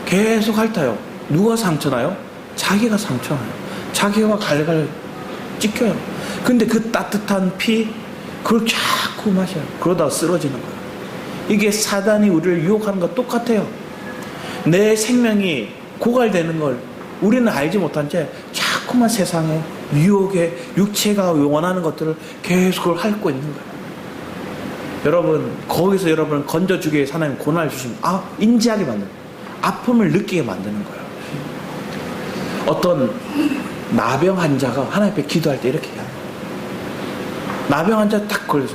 계속 핥아요. 누가 상처나요? 자기가 상처나요. 자기가 갈갈 찢겨요. 근데 그 따뜻한 피 그걸 자꾸 마셔요. 그러다 쓰러지는 거예요. 이게 사단이 우리를 유혹하는 것 똑같아요. 내 생명이 고갈되는 걸 우리는 알지 못한 채 자꾸만 세상에 유혹에 육체가 원하는 것들을 계속 그걸 핥고 있는 거예요. 여러분 거기서 여러분을 건져주기 위해서 하나님 고난을 주시면 인지하게 만드는 거예요. 아픔을 느끼게 만드는 거예요. 어떤 나병 환자가 하나님 앞에 기도할 때 이렇게 해요. 나병 환자 딱 걸려서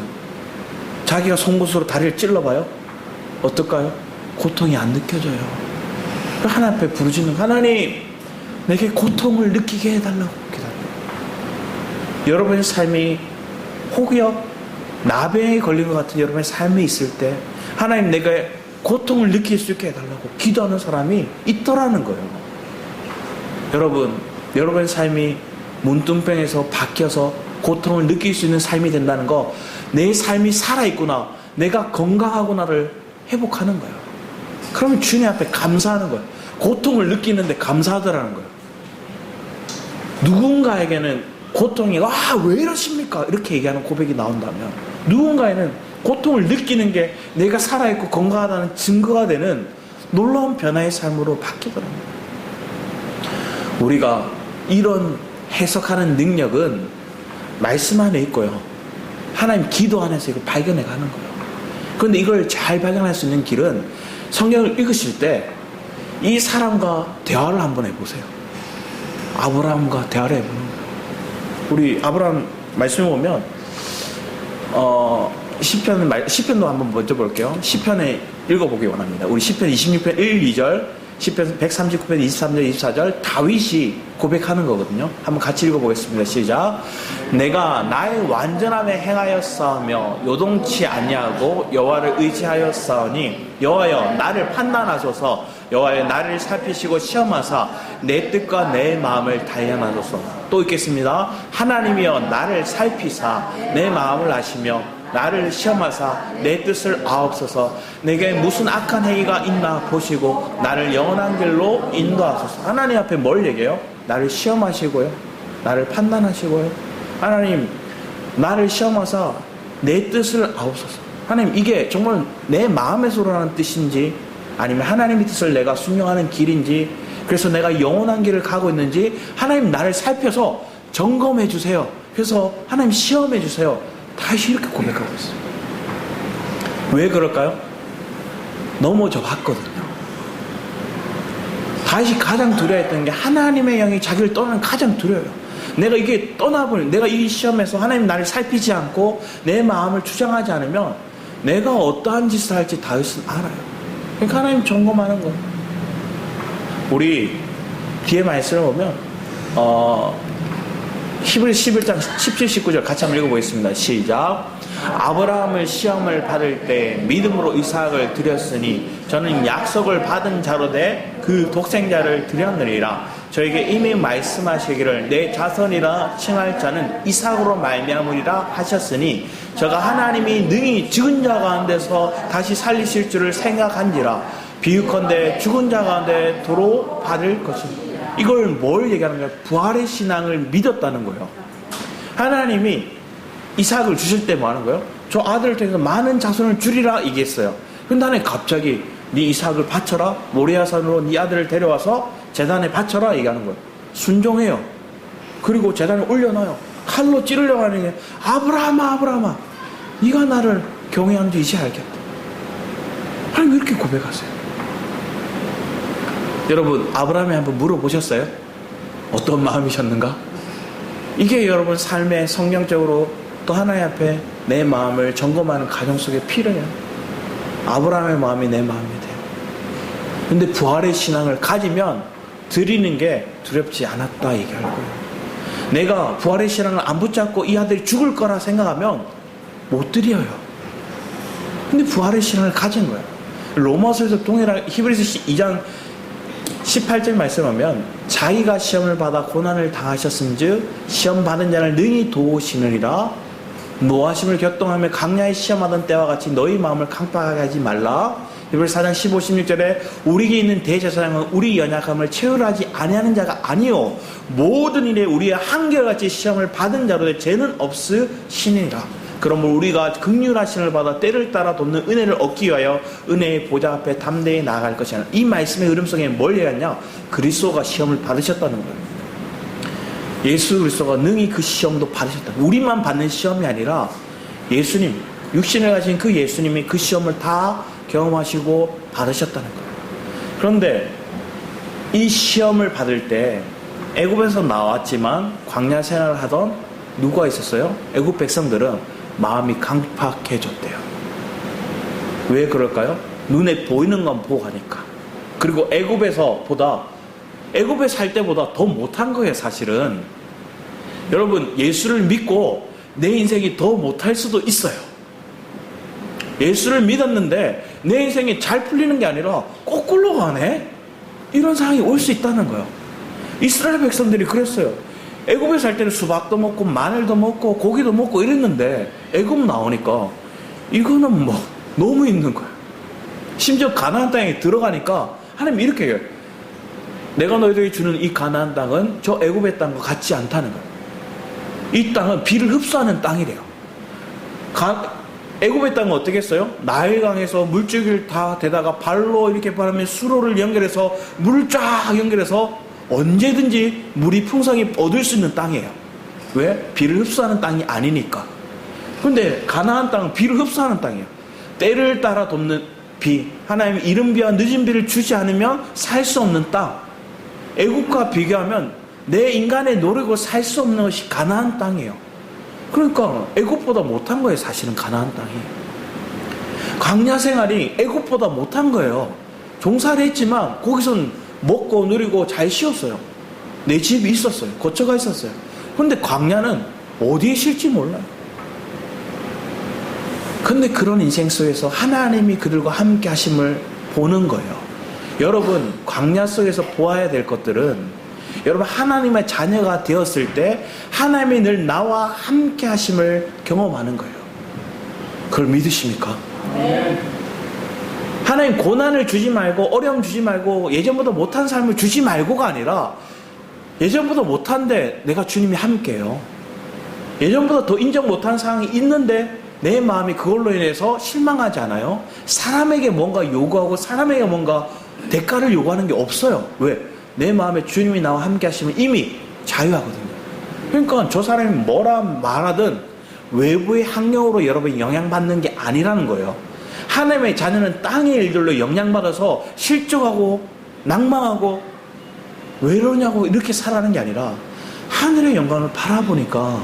자기가 송곳으로 다리를 찔러봐요. 어떨까요? 고통이 안 느껴져요. 하나님 앞에 부르짖는 하나님 내게 고통을 느끼게 해달라고 기도해요. 여러분의 삶이 혹여 나병에 걸린 것 같은 여러분의 삶이 있을 때 하나님 내가 고통을 느낄 수 있게 해달라고 기도하는 사람이 있더라는 거예요. 여러분의 삶이 문둥병에서 바뀌어서 고통을 느낄 수 있는 삶이 된다는 거, 내 삶이 살아있구나, 내가 건강하구나를 회복하는 거예요. 그러면 주님 앞에 감사하는 거예요. 고통을 느끼는데 감사하더라는 거예요. 누군가에게는 고통이 왜 이러십니까? 이렇게 얘기하는 고백이 나온다면 누군가에는 고통을 느끼는 게 내가 살아있고 건강하다는 증거가 되는 놀라운 변화의 삶으로 바뀌더랍니다. 우리가 이런 해석하는 능력은 말씀 안에 있고요. 하나님 기도 안에서 이걸 발견해 가는 거예요. 그런데 이걸 잘 발견할 수 있는 길은 성경을 읽으실 때 이 사람과 대화를 한번 해보세요. 아브라함과 대화를 해보는 거예요. 우리 아브라함 말씀을 보면 시편도 한번 먼저 볼게요. 시편에 읽어보기 원합니다. 우리 시편 26편 1, 2절, 시편 139편 23절, 24절 다윗이 고백하는 거거든요. 한번 같이 읽어보겠습니다. 시작. 내가 나의 완전함에 행하였사오며 요동치 아니하고 여호와를 의지하였사오니 여호와여 나를 판단하소서. 여호와여 나를 살피시고 시험하사 내 뜻과 내 마음을 단련하소서. 또 읽겠습니다. 하나님이여 나를 살피사 내 마음을 아시며 나를 시험하사 내 뜻을 아옵소서. 내게 무슨 악한 행위가 있나 보시고 나를 영원한 길로 인도하소서. 하나님 앞에 뭘 얘기해요? 나를 시험하시고요, 나를 판단하시고요. 하나님 나를 시험하사 내 뜻을 아옵소서. 하나님 이게 정말 내 마음에서 우러나는 뜻인지 아니면 하나님의 뜻을 내가 순종하는 길인지, 그래서 내가 영원한 길을 가고 있는지 하나님 나를 살펴서 점검해 주세요. 그래서 하나님 시험해 주세요. 다시 이렇게 고백하고 있어요. 왜 그럴까요? 넘어져 봤거든요. 다시 가장 두려워했던 게 하나님의 영이 자기를 떠나는 가장 두려워요. 내가 이게 내가 이 시험에서 하나님 나를 살피지 않고 내 마음을 주장하지 않으면 내가 어떠한 짓을 할지 다윗은 알아요. 그러니까 하나님 점검하는 거예요. 우리 뒤에 말씀을 보면 히브리서 11장 17, 19절 같이 한번 읽어보겠습니다. 시작. 아브라함을 시험을 받을 때 믿음으로 이삭을 드렸으니 저는 약속을 받은 자로 돼 그 독생자를 드렸느니라. 저에게 이미 말씀하시기를 내 자손이라 칭할 자는 이삭으로 말미암으리라 하셨으니 저가 하나님이 능히 죽은 자 가운데서 다시 살리실 줄을 생각한지라 비유컨대 죽은 자 가운데 도로 받을 것입니다. 이걸 뭘 얘기하는 거예요? 부활의 신앙을 믿었다는 거예요. 하나님이 이삭을 주실 때 뭐 하는 거예요? 저 아들을 통해서 많은 자손을 주리라 얘기했어요. 근데 하나님 갑자기 네 이삭을 바쳐라, 모리아산으로 네 아들을 데려와서 제단에 바쳐라 얘기하는 거예요. 순종해요. 그리고 제단에 올려놔요. 칼로 찌르려고 하는 게 아브라함아 아브라함아 네가 나를 경외하는지 이제 알겠다. 하나님 왜 이렇게 고백하세요? 여러분 아브라함이 한번 물어보셨어요? 어떤 마음이셨는가? 이게 여러분 삶의 성경적으로 또 하나님 앞에 내 마음을 점검하는 가정 속에 필요해요. 아브라함의 마음이 내 마음이 돼요. 근데 부활의 신앙을 가지면 드리는 게 두렵지 않았다 얘기할 거예요. 내가 부활의 신앙을 안 붙잡고 이 아들이 죽을 거라 생각하면 못 드려요. 근데 부활의 신앙을 가진 거예요. 로마서에서 동일하게 히브리서 2장 18절 말씀하면 자기가 시험을 받아 고난을 당하셨은즉 시험 받은 자를 능히 도우시느니라. 노하심을 격동하며 강야에 시험하던 때와 같이 너희 마음을 강팍하게 하지 말라. 히브리서 4장 15, 16절에 우리에게 있는 대제사장은 우리 연약함을 체휼하지 아니하는 자가 아니요 모든 일에 우리의 한결같이 시험을 받은 자로 죄는 없으시니라. 그러므로 우리가 긍휼하심을 받아 때를 따라 돕는 은혜를 얻기 위하여 은혜의 보좌 앞에 담대히 나아갈 것이야. 이 말씀의 흐름 속에 뭘 얘기하냐? 그리스도가 시험을 받으셨다는 거예요. 예수 그리스도가 능히 그 시험도 받으셨다. 우리만 받는 시험이 아니라 예수님, 육신을 가진 그 예수님이 그 시험을 다 경험하시고 받으셨다는 거예요. 그런데 이 시험을 받을 때 애굽에서 나왔지만 광야 생활을 하던 누가 있었어요? 애굽 백성들은 마음이 강팍해졌대요. 왜 그럴까요? 눈에 보이는 건 보고 가니까. 그리고 애굽에 살 때보다 더 못한 거예요, 사실은. 여러분, 예수를 믿고 내 인생이 더 못할 수도 있어요. 예수를 믿었는데 내 인생이 잘 풀리는 게 아니라 거꾸로 가네? 이런 상황이 올 수 있다는 거예요. 이스라엘 백성들이 그랬어요. 애굽에 살 때는 수박도 먹고 마늘도 먹고 고기도 먹고 이랬는데 애굽 나오니까 이거는 뭐 너무 힘든 거예요. 심지어 가나안 땅에 들어가니까 하나님 이렇게 해요. 내가 너희들에게 주는 이 가나안 땅은 저 애굽의 땅과 같지 않다는 거예요. 이 땅은 비를 흡수하는 땅이래요. 애굽의 땅은 어떻게 했어요? 나일강에서 물줄기를 다 대다가 발로 이렇게 바르면 수로를 연결해서 물을 쫙 연결해서 언제든지 물이 풍성히 얻을 수 있는 땅이에요. 왜? 비를 흡수하는 땅이 아니니까. 그런데 가나안 땅은 비를 흡수하는 땅이에요. 때를 따라 돕는 비, 하나님이 이른 비와 늦은 비를 주지 않으면 살 수 없는 땅. 애국과 비교하면 내 인간의 노력으로 살 수 없는 것이 가나안 땅이에요. 그러니까 애국보다 못한 거예요. 사실은 가나안 땅이. 광야 생활이 애국보다 못한 거예요. 종사를 했지만 거기선 먹고 누리고 잘 쉬었어요. 내 집이 있었어요. 거처가 있었어요. 그런데 광야는 어디에 쉴지 몰라요. 근데 그런 인생 속에서 하나님이 그들과 함께 하심을 보는 거예요. 여러분, 광야 속에서 보아야 될 것들은 여러분 하나님의 자녀가 되었을 때 하나님이 늘 나와 함께 하심을 경험하는 거예요. 그걸 믿으십니까? 네. 하나님 고난을 주지 말고 어려움 주지 말고 예전보다 못한 삶을 주지 말고가 아니라 예전보다 못한데 내가 주님이 함께해요. 예전보다 더 인정 못한 상황이 있는데 내 마음이 그걸로 인해서 실망하지 않아요. 사람에게 뭔가 요구하고 사람에게 뭔가 대가를 요구하는 게 없어요. 왜? 내 마음에 주님이 나와 함께 하시면 이미 자유하거든요. 그러니까 저 사람이 뭐라 말하든 외부의 환경으로 여러분이 영향받는 게 아니라는 거예요. 하나님의 자녀는 땅의 일들로 영향받아서 실족하고 낭망하고 왜 이러냐고 이렇게 살아가는 게 아니라 하늘의 영광을 바라보니까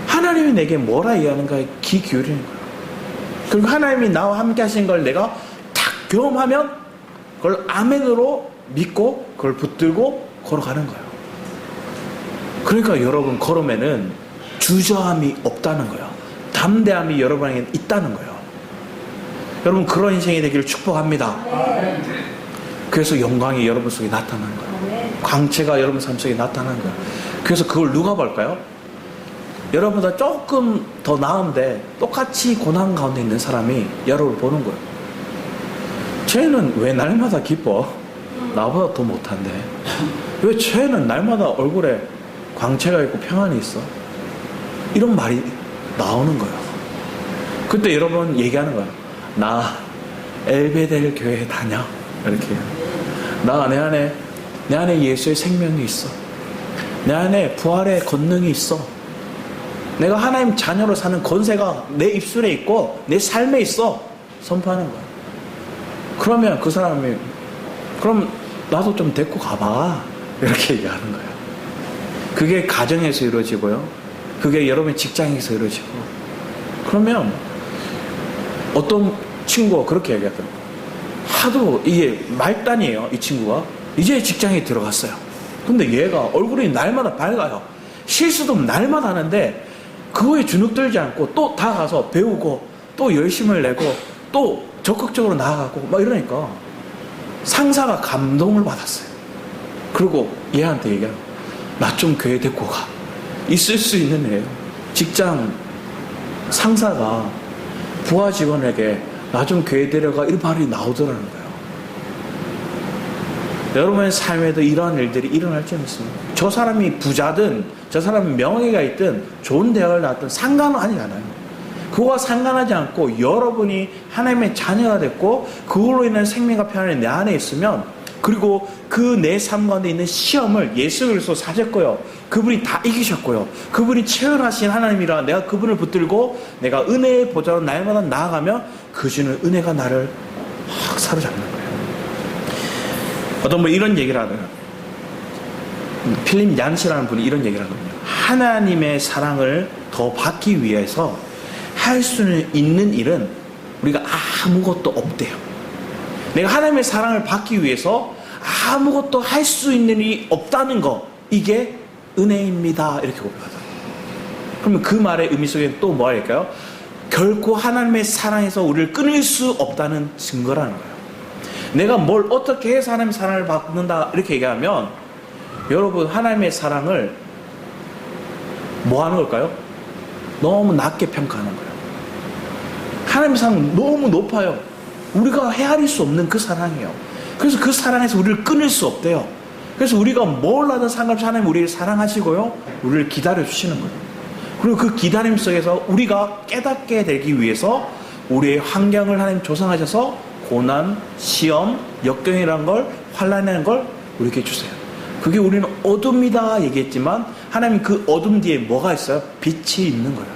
하나님이 내게 뭐라 얘기하는가에 귀 기울이는 거예요. 그리고 하나님이 나와 함께 하신 걸 내가 탁 경험하면 그걸 아멘으로 믿고 그걸 붙들고 걸어가는 거예요. 그러니까 여러분 걸음에는 주저함이 없다는 거예요. 담대함이 여러분에게 있다는 거예요. 여러분 그런 인생이 되기를 축복합니다. 그래서 영광이 여러분 속에 나타나는 거예요. 광채가 여러분 삶 속에 나타나는 거예요. 그래서 그걸 누가 볼까요? 여러분보다 조금 더 나은데 똑같이 고난 가운데 있는 사람이 여러분을 보는 거예요. 쟤는 왜 날마다 기뻐? 나보다 더 못한데. 왜 쟤는 날마다 얼굴에 광채가 있고 평안이 있어? 이런 말이 나오는 거예요. 그때 여러분 얘기하는 거예요. 나 엘베델 교회에 다녀. 이렇게. 내 안에 예수의 생명이 있어. 내 안에 부활의 권능이 있어. 내가 하나님 자녀로 사는 권세가 내 입술에 있고 내 삶에 있어. 선포하는 거야. 그러면 그 사람이 그럼 나도 좀 데리고 가봐. 이렇게 얘기하는 거예요. 그게 가정에서 이루어지고요. 그게 여러분의 직장에서 이루어지고. 그러면 어떤 친구가 그렇게 얘기하더라고요. 하도 이게 말단이에요. 이 친구가. 이제 직장에 들어갔어요. 근데 얘가 얼굴이 날마다 밝아요. 실수도 날마다 하는데 그거에 주눅들지 않고 또 다가가서 배우고 또 열심을 내고 또 적극적으로 나아가고 막 이러니까 상사가 감동을 받았어요. 그리고 얘한테 얘기하고 나 좀 교회 데리고 가. 있을 수 있는 애예요. 직장 상사가 부하 직원에게 나 좀 교회 데려가 이런 말이 나오더라는 거예요. 여러분의 삶에도 이러한 일들이 일어날 줄 믿습니다. 저 사람이 부자든 저 사람이 명예가 있든 좋은 대학을 나왔든 상관은 아니잖아요. 그거와 상관하지 않고 여러분이 하나님의 자녀가 됐고 그걸로 인한 생명과 평안이 내 안에 있으면 그리고 그 내 삶 가운데 있는 시험을 예수 그리스도 사셨고요. 그분이 다 이기셨고요. 그분이 체험하신 하나님이라 내가 그분을 붙들고 내가 은혜의 보좌로 날마다 나아가면 그 주는 은혜가 나를 확 사로잡는 거예요. 어떤 분 이런 얘기를 하더라고요. 필립 얀스라는 분이 이런 얘기를 하거든요. 하나님의 사랑을 더 받기 위해서 할 수는 있는 일은 우리가 아무것도 없대요. 내가 하나님의 사랑을 받기 위해서 아무것도 할 수 있는 일이 없다는 거, 이게 은혜입니다. 이렇게 고백하더라고요. 그러면 그 말의 의미 속에 또 뭐 할까요? 결코 하나님의 사랑에서 우리를 끊을 수 없다는 증거라는 거예요. 내가 뭘 어떻게 해서 하나님의 사랑을 받는다 이렇게 얘기하면 여러분 하나님의 사랑을 뭐 하는 걸까요? 너무 낮게 평가하는 거예요. 하나님의 사랑은 너무 높아요. 우리가 헤아릴 수 없는 그 사랑이에요. 그래서 그 사랑에서 우리를 끊을 수 없대요. 그래서 우리가 뭘 하든 상관없이 하나님 우리를 사랑하시고요. 우리를 기다려주시는 거예요. 그리고 그 기다림 속에서 우리가 깨닫게 되기 위해서 우리의 환경을 하나님 조성하셔서 고난, 시험, 역경이라는 걸, 환난이라는 걸 우리에게 주세요. 그게 우리는 어둠이다 얘기했지만 하나님 그 어둠 뒤에 뭐가 있어요? 빛이 있는 거예요.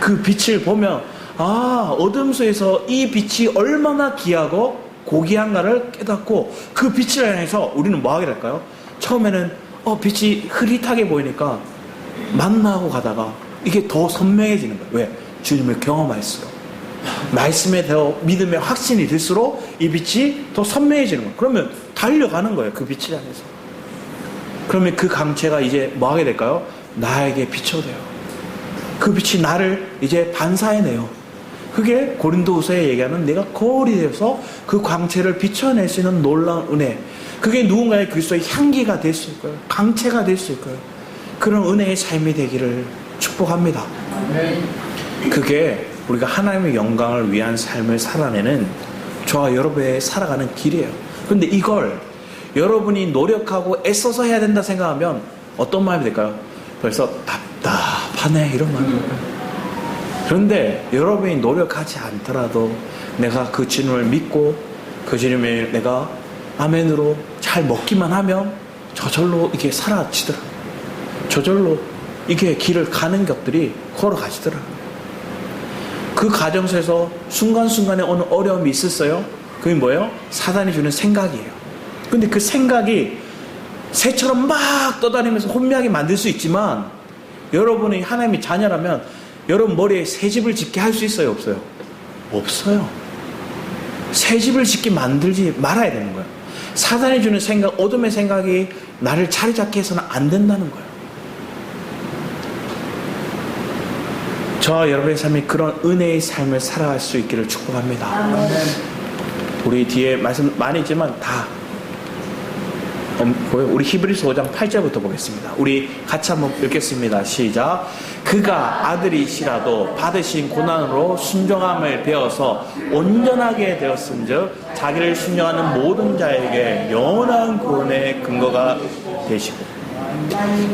그 빛을 보면 어둠 속에서 이 빛이 얼마나 귀하고 고귀한가를 깨닫고 그 빛을 향해서 우리는 뭐 하게 될까요? 처음에는 빛이 흐릿하게 보이니까 만나고 가다가 이게 더 선명해지는 거예요. 왜? 주님을 경험할수록 말씀에 대해 믿음의 확신이 들수록 이 빛이 더 선명해지는 거예요. 그러면 달려가는 거예요. 그 빛을 향해서. 그러면 그 강체가 이제 뭐 하게 될까요? 나에게 비춰져요. 그 빛이 나를 이제 반사해내요. 그게 고린도후서에 얘기하는 내가 거울이 되어서 그 광채를 비춰낼 수 있는 놀라운 은혜. 그게 누군가의 그리스도의 향기가 될 수 있고요. 강채가 될 수 있고요. 그런 은혜의 삶이 되기를 축복합니다. 그게 우리가 하나님의 영광을 위한 삶을 살아내는 저와 여러분의 살아가는 길이에요. 그런데 이걸 여러분이 노력하고 애써서 해야 된다 생각하면 어떤 마음이 될까요? 벌써 답답하네 이런 마음이 들까요? 그런데 여러분이 노력하지 않더라도 내가 그 주님을 믿고 그 주님을 내가 아멘으로 잘 먹기만 하면 저절로 이게 사라지더라고요. 저절로 이게 길을 가는 것들이 걸어가시더라고요. 그 과정 속에서 순간순간에 어느 어려움이 있었어요. 그게 뭐예요? 사단이 주는 생각이에요. 근데 그 생각이 새처럼 막 떠다니면서 혼미하게 만들 수 있지만 여러분이 하나님의 자녀라면 여러분 머리에 새 집을 짓게 할 수 있어요? 없어요? 없어요. 새 집을 짓게 만들지 말아야 되는 거예요. 사단이 주는 생각, 어둠의 생각이 나를 자리 잡게 해서는 안 된다는 거예요. 저와 여러분의 삶이 그런 은혜의 삶을 살아갈 수 있기를 축복합니다. 우리 뒤에 말씀 많이 있지만 다 우리 히브리서 5장 8절부터 보겠습니다. 우리 같이 한번 읽겠습니다. 시작. 그가 아들이시라도 받으신 고난으로 순종함을 배워서 온전하게 되었은즉 자기를 순종하는 모든 자에게 영원한 구원의 근거가 되시고,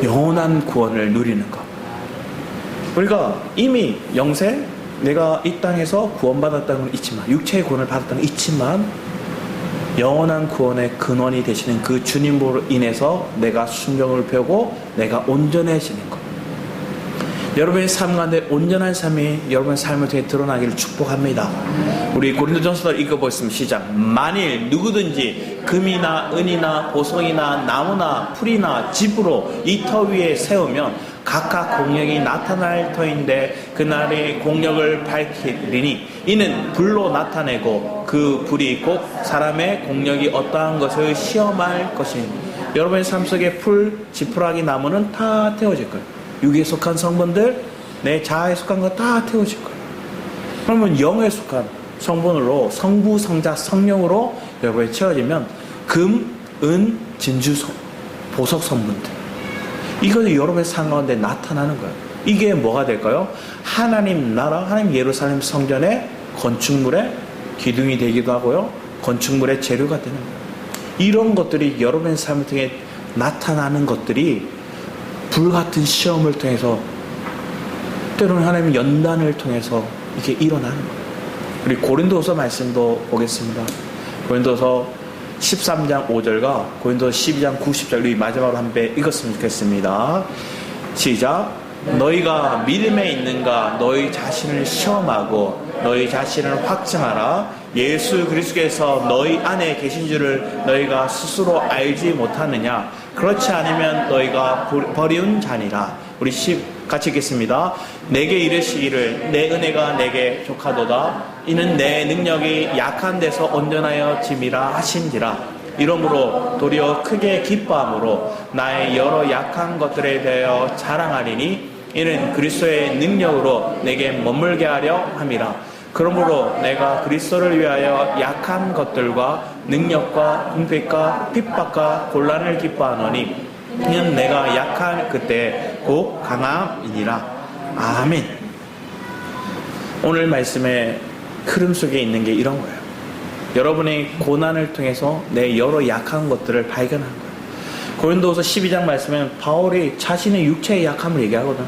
영원한 구원을 누리는 것. 우리가 이미 영생, 내가 이 땅에서 구원받았다는 건 있지만, 육체의 구원을 받았다는 건 있지만, 영원한 구원의 근원이 되시는 그 주님으로 인해서 내가 순종을 배우고 내가 온전해지는 것. 여러분의 삶 가운데 온전한 삶이 여러분의 삶을 통해 드러나기를 축복합니다. 우리 고린도전서를 읽어보겠습니다. 시작. 만일 누구든지 금이나 은이나 보석이나 나무나 풀이나 집으로 이 터 위에 세우면 각각 공력이 나타날 터인데 그날의 공력을 밝히리니 이는 불로 나타내고 그 불이 꼭 사람의 공력이 어떠한 것을 시험할 것입니다. 여러분의 삶 속에 풀, 지푸라기, 나무는 다 태워질 거예요. 육에 속한 성분들, 내 자아에 속한 거 다 태워질 거예요. 그러면 영에 속한 성분으로 성부, 성자, 성령으로 여러분이 채워지면 금, 은, 진주, 보석 성분들, 이것이 여러분의 삶 가운데 나타나는 거예요. 이게 뭐가 될까요? 하나님 나라, 하나님 예루살렘 성전의 건축물의 기둥이 되기도 하고요, 건축물의 재료가 되는 거예요. 이런 것들이 여러분의 삶을 통해 나타나는 것들이 불같은 시험을 통해서, 때로는 하나님의 연단을 통해서 이게 일어나는 거예요. 우리 고린도서 말씀도 보겠습니다. 고린도서 13장 5절과 고린도서 12장 90절, 우리 마지막으로 한 배 읽었으면 좋겠습니다. 시작. 너희가 믿음에 있는가 너희 자신을 시험하고 너희 자신을 확증하라. 예수 그리스도께서 너희 안에 계신 줄을 너희가 스스로 알지 못하느냐. 그렇지 않으면 너희가 버리운 자니라. 우리 같이 읽겠습니다. 내게 이르시기를 내 은혜가 내게 족하도다. 이는 내 능력이 약한 데서 온전하여 짐이라 하신지라. 이러므로 도리어 크게 기뻐함으로 나의 여러 약한 것들에 대하여 자랑하리니 이는 그리스도의 능력으로 내게 머물게 하려 함이라. 그러므로 내가 그리스도를 위하여 약한 것들과 능력과 궁핍과 핍박과 곤란을 기뻐하노니 이는 내가 약한 그때 곧 강함이니라. 아멘. 오늘 말씀의 흐름 속에 있는 게 이런 거예요. 여러분의 고난을 통해서 내 여러 약한 것들을 발견한 거예요. 고린도서 12장 말씀에는 바울이 자신의 육체의 약함을 얘기하거든.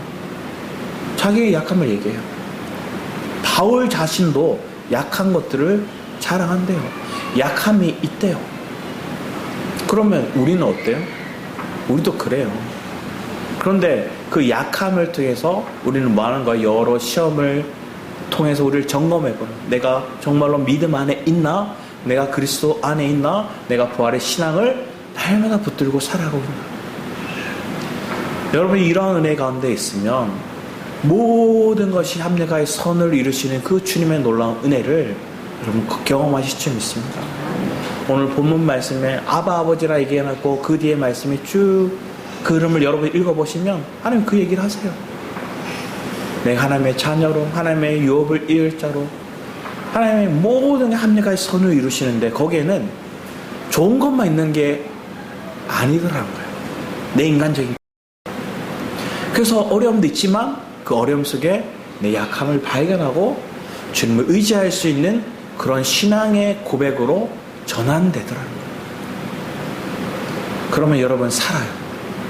자기의 약함을 얘기해요. 바울 자신도 약한 것들을 자랑한대요. 약함이 있대요. 그러면 우리는 어때요? 우리도 그래요. 그런데 그 약함을 통해서 우리는 뭐 하는 거야? 여러 시험을 통해서 우리를 점검해보는, 내가 정말로 믿음 안에 있나? 내가 그리스도 안에 있나? 내가 부활의 신앙을 날마다 붙들고 살아가고 있나? 여러분이 이러한 은혜 가운데 있으면 모든 것이 합력하여 선을 이루시는 그 주님의 놀라운 은혜를 여러분 경험하실 줄 믿습니다. 오늘 본문 말씀에 아바 아버지라 얘기해놨고 그 뒤에 말씀이 쭉 그 흐름을 여러분이 읽어보시면 하나님 그 얘기를 하세요. 내가 하나님의 자녀로, 하나님의 유업을 이을 자로, 하나님의 모든 합력하여 선을 이루시는데 거기에는 좋은 것만 있는 게 아니더라고요. 내 인간적인. 그래서 어려움도 있지만 그 어려움 속에 내 약함을 발견하고 주님을 의지할 수 있는 그런 신앙의 고백으로 전환되더라는 거예요. 그러면 여러분 살아요.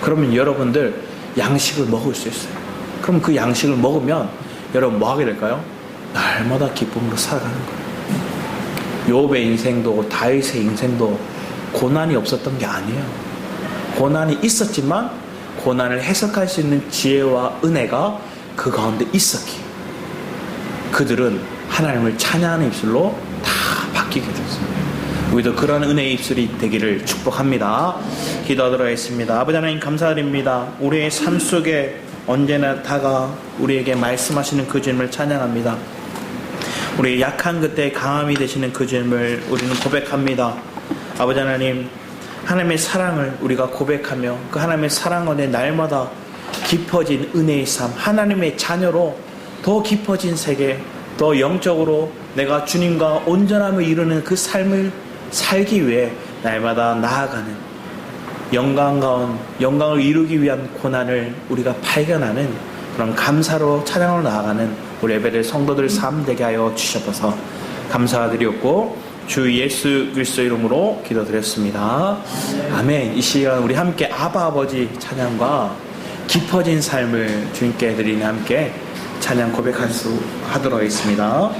그러면 여러분들 양식을 먹을 수 있어요. 그럼 그 양식을 먹으면 여러분 뭐 하게 될까요? 날마다 기쁨으로 살아가는 거예요. 욥의 인생도 다윗의 인생도 고난이 없었던 게 아니에요. 고난이 있었지만 고난을 해석할 수 있는 지혜와 은혜가 그 가운데 있었기에 그들은 하나님을 찬양하는 입술로 다 바뀌게 됐습니다. 우리도 그런 은혜의 입술이 되기를 축복합니다. 기도하도록 하겠습니다. 아버지 하나님 감사드립니다. 우리의 삶 속에 언제나 다가 우리에게 말씀하시는 그 주님을 찬양합니다. 우리의 약한 그때 강함이 되시는 그 주님을 우리는 고백합니다. 아버지 하나님, 하나님의 사랑을 우리가 고백하며 그 하나님의 사랑 안에 날마다 깊어진 은혜의 삶, 하나님의 자녀로 더 깊어진 세계, 더 영적으로 내가 주님과 온전함을 이루는 그 삶을 살기 위해 날마다 나아가는 영광을 이루기 위한 고난을 우리가 발견하는 그런 감사로 찬양으로 나아가는 우리 예배될 성도들 삶 되게 하여 주셔서 감사드렸고 주 예수 그리스도 이름으로 기도드렸습니다. 아멘. 이 시간 우리 함께 아바 아버지 찬양과 깊어진 삶을 주님께 드리며 함께 찬양 고백하도록 하겠습니다.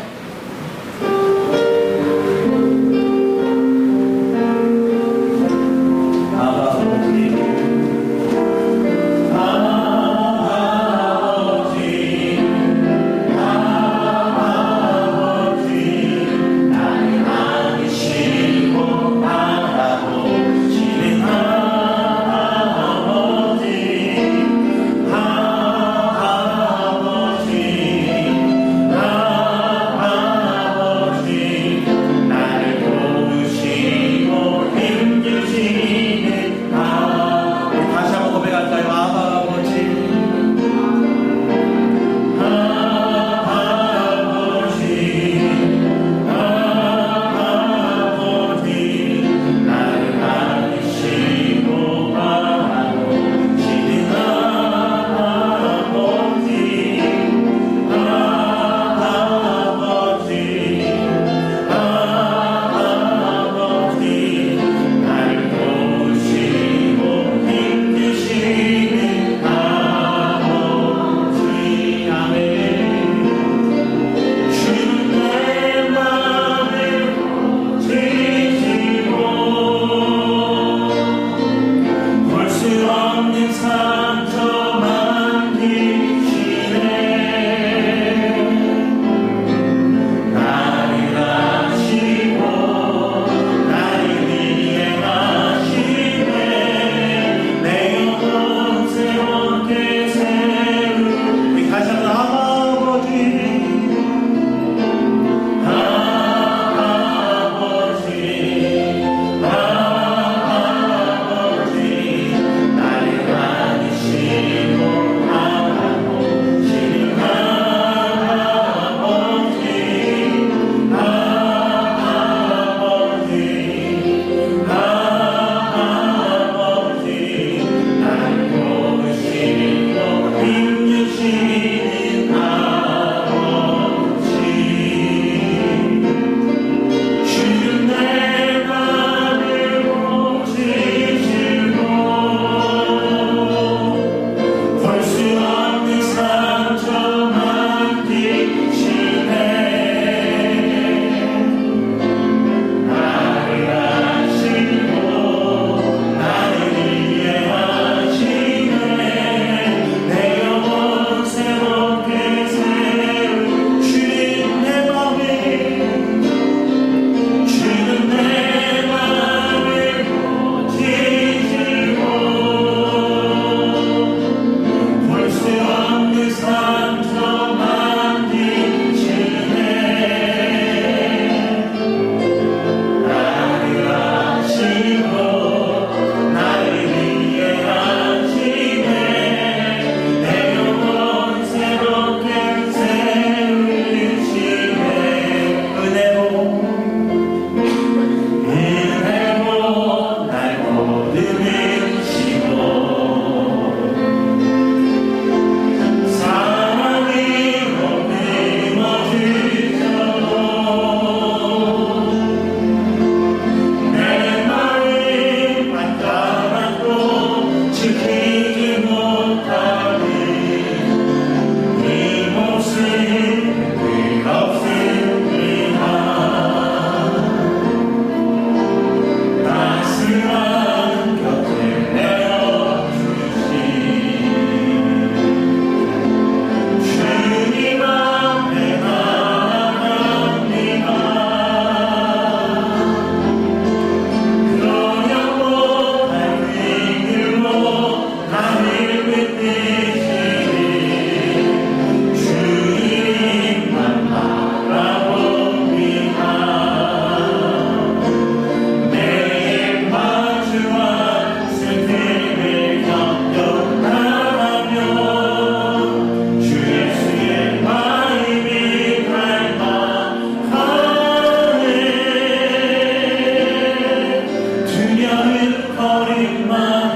버린 마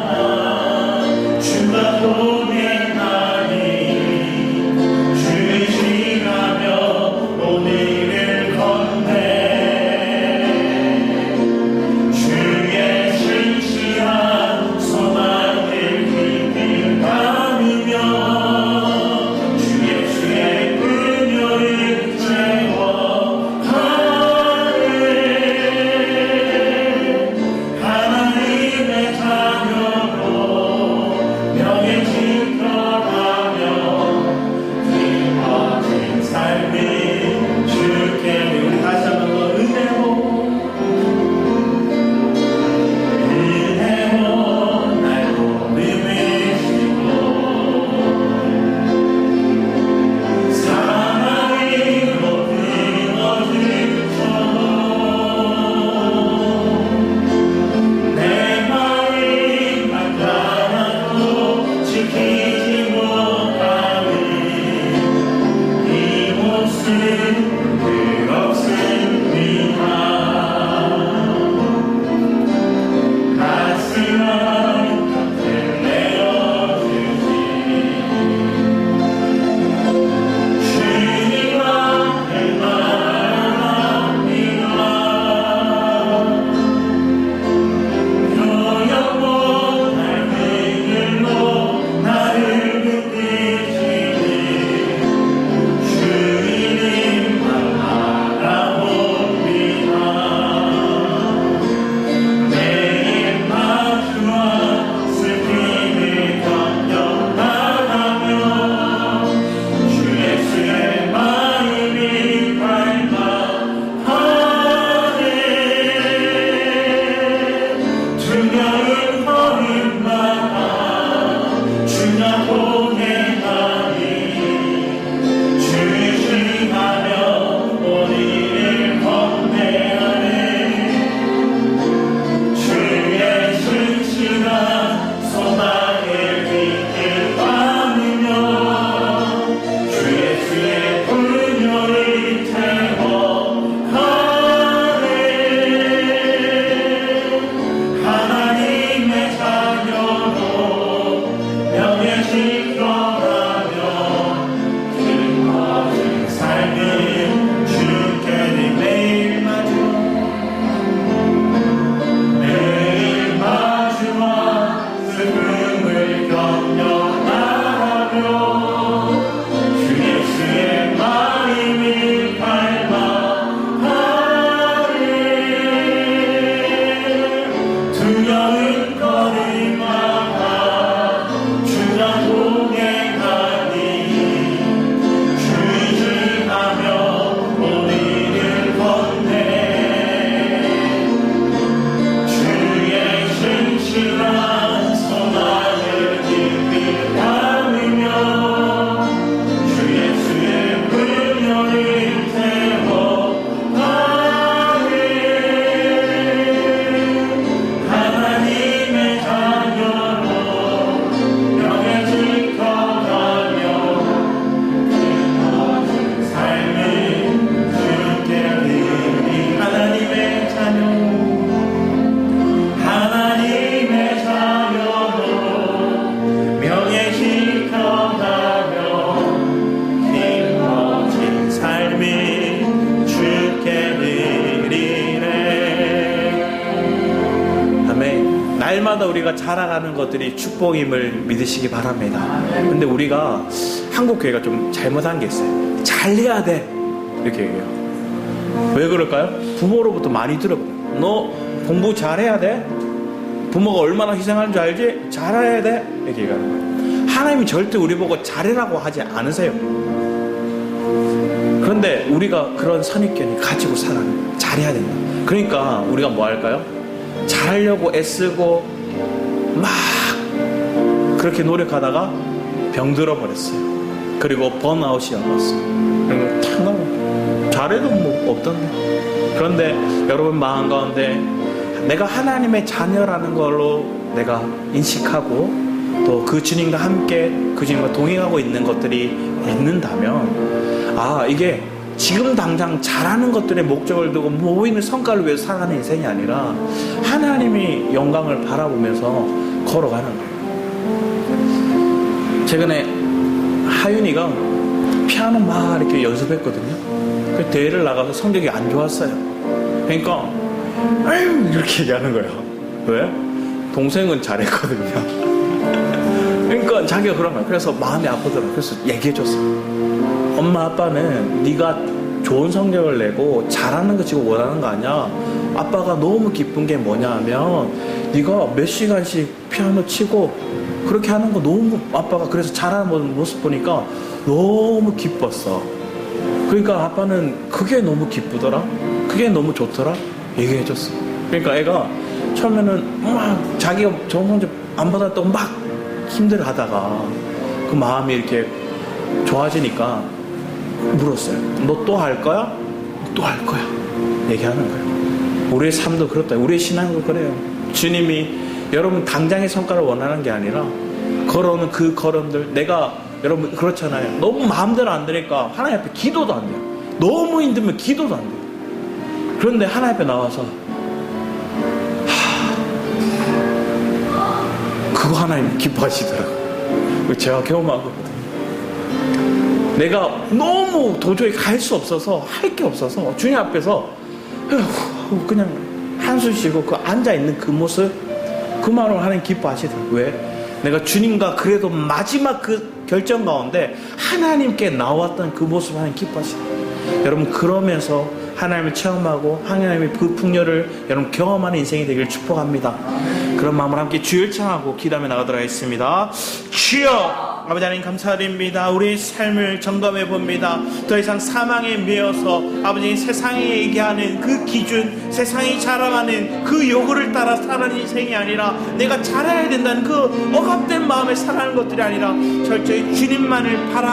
날마다 우리가 자라가는 것들이 축복임을 믿으시기 바랍니다. 근데 우리가 한국 교회가 좀 잘못한 게 있어요. 잘해야 돼 이렇게 얘기해요. 왜 그럴까요? 부모로부터 많이 들어요. 너 공부 잘해야 돼? 부모가 얼마나 희생하는 줄 알지? 잘해야 돼? 이렇게 얘기하는 거예요. 하나님이 절대 우리 보고 잘해라고 하지 않으세요. 그런데 우리가 그런 선입견이 가지고 살아요. 잘해야 된다. 그러니까 우리가 뭐 할까요? 잘하려고 애쓰고 막 그렇게 노력하다가 병들어 버렸어요. 그리고 번아웃이 와봤어요. 그리고 탁 나와. 잘해도 뭐 없던데. 그런데 여러분 마음 가운데 내가 하나님의 자녀라는 걸로 내가 인식하고 또 그 주님과 함께 그 주님과 동행하고 있는 것들이 있는다면 이게 지금 당장 잘하는 것들의 목적을 두고 보이는 성과를 위해서 살아가는 인생이 아니라 하나님이 영광을 바라보면서 걸어가는 거예요. 최근에 하윤이가 피아노 막 이렇게 연습했거든요. 그 대회를 나가서 성적이 안 좋았어요. 그러니까 아유 이렇게 얘기하는 거예요. 왜? 동생은 잘했거든요. 그러니까 자기가 그런 거예요. 그래서 마음이 아프더라고요. 그래서 얘기해줬어. 엄마 아빠는 네가 좋은 성적을 내고 잘하는 거 지금 원하는 거 아니야. 아빠가 너무 기쁜 게 뭐냐 하면 네가 몇 시간씩 피아노 치고 그렇게 하는 거 너무 아빠가 그래서 잘하는 모습 보니까 너무 기뻤어. 그러니까 아빠는 그게 너무 기쁘더라. 그게 너무 좋더라. 얘기해줬어. 그러니까 애가 처음에는 막 자기가 좋은 성적 안 받았다고 막 힘들어하다가 그 마음이 이렇게 좋아지니까 물었어요. 너 또 할 거야? 또 할 거야. 얘기하는 거예요. 우리의 삶도 그렇다. 우리의 신앙도 그래요. 주님이 여러분 당장의 성과를 원하는 게 아니라 걸어오는 그 걸음들 내가 여러분 그렇잖아요. 너무 마음대로 안 되니까 하나님 앞에 기도도 안 돼요. 너무 힘들면 기도도 안 돼요. 그런데 하나님 앞에 나와서 그거 하나님 기뻐하시더라고요. 제가 경험한 거거든요. 내가 너무 도저히 갈 수 없어서 할 게 없어서 주님 앞에서 그냥 한숨 쉬고 그 앉아있는 그 모습 그 말을 하나님 기뻐하시더라고요. 왜? 내가 주님과 그래도 마지막 그 결정 가운데 하나님께 나왔던 그 모습을 하나님 기뻐하시더라고요. 여러분 그러면서 하나님을 체험하고 하나님의 그 풍요를 여러분 경험하는 인생이 되기를 축복합니다. 그런 마음으로 함께 주를 청하고 기도하며 나가도록 하겠습니다. 주여 아버지 하나님 감사드립니다. 우리의 삶을 점검해 봅니다. 더 이상 사망에 매여서 아버지 세상이 얘기하는 그 기준 세상이 자랑하는 그 요구를 따라 살아가는 인생이 아니라 내가 잘해야 된다는 그 억압된 마음에 살아가는 것들이 아니라 철저히 주님만을 바라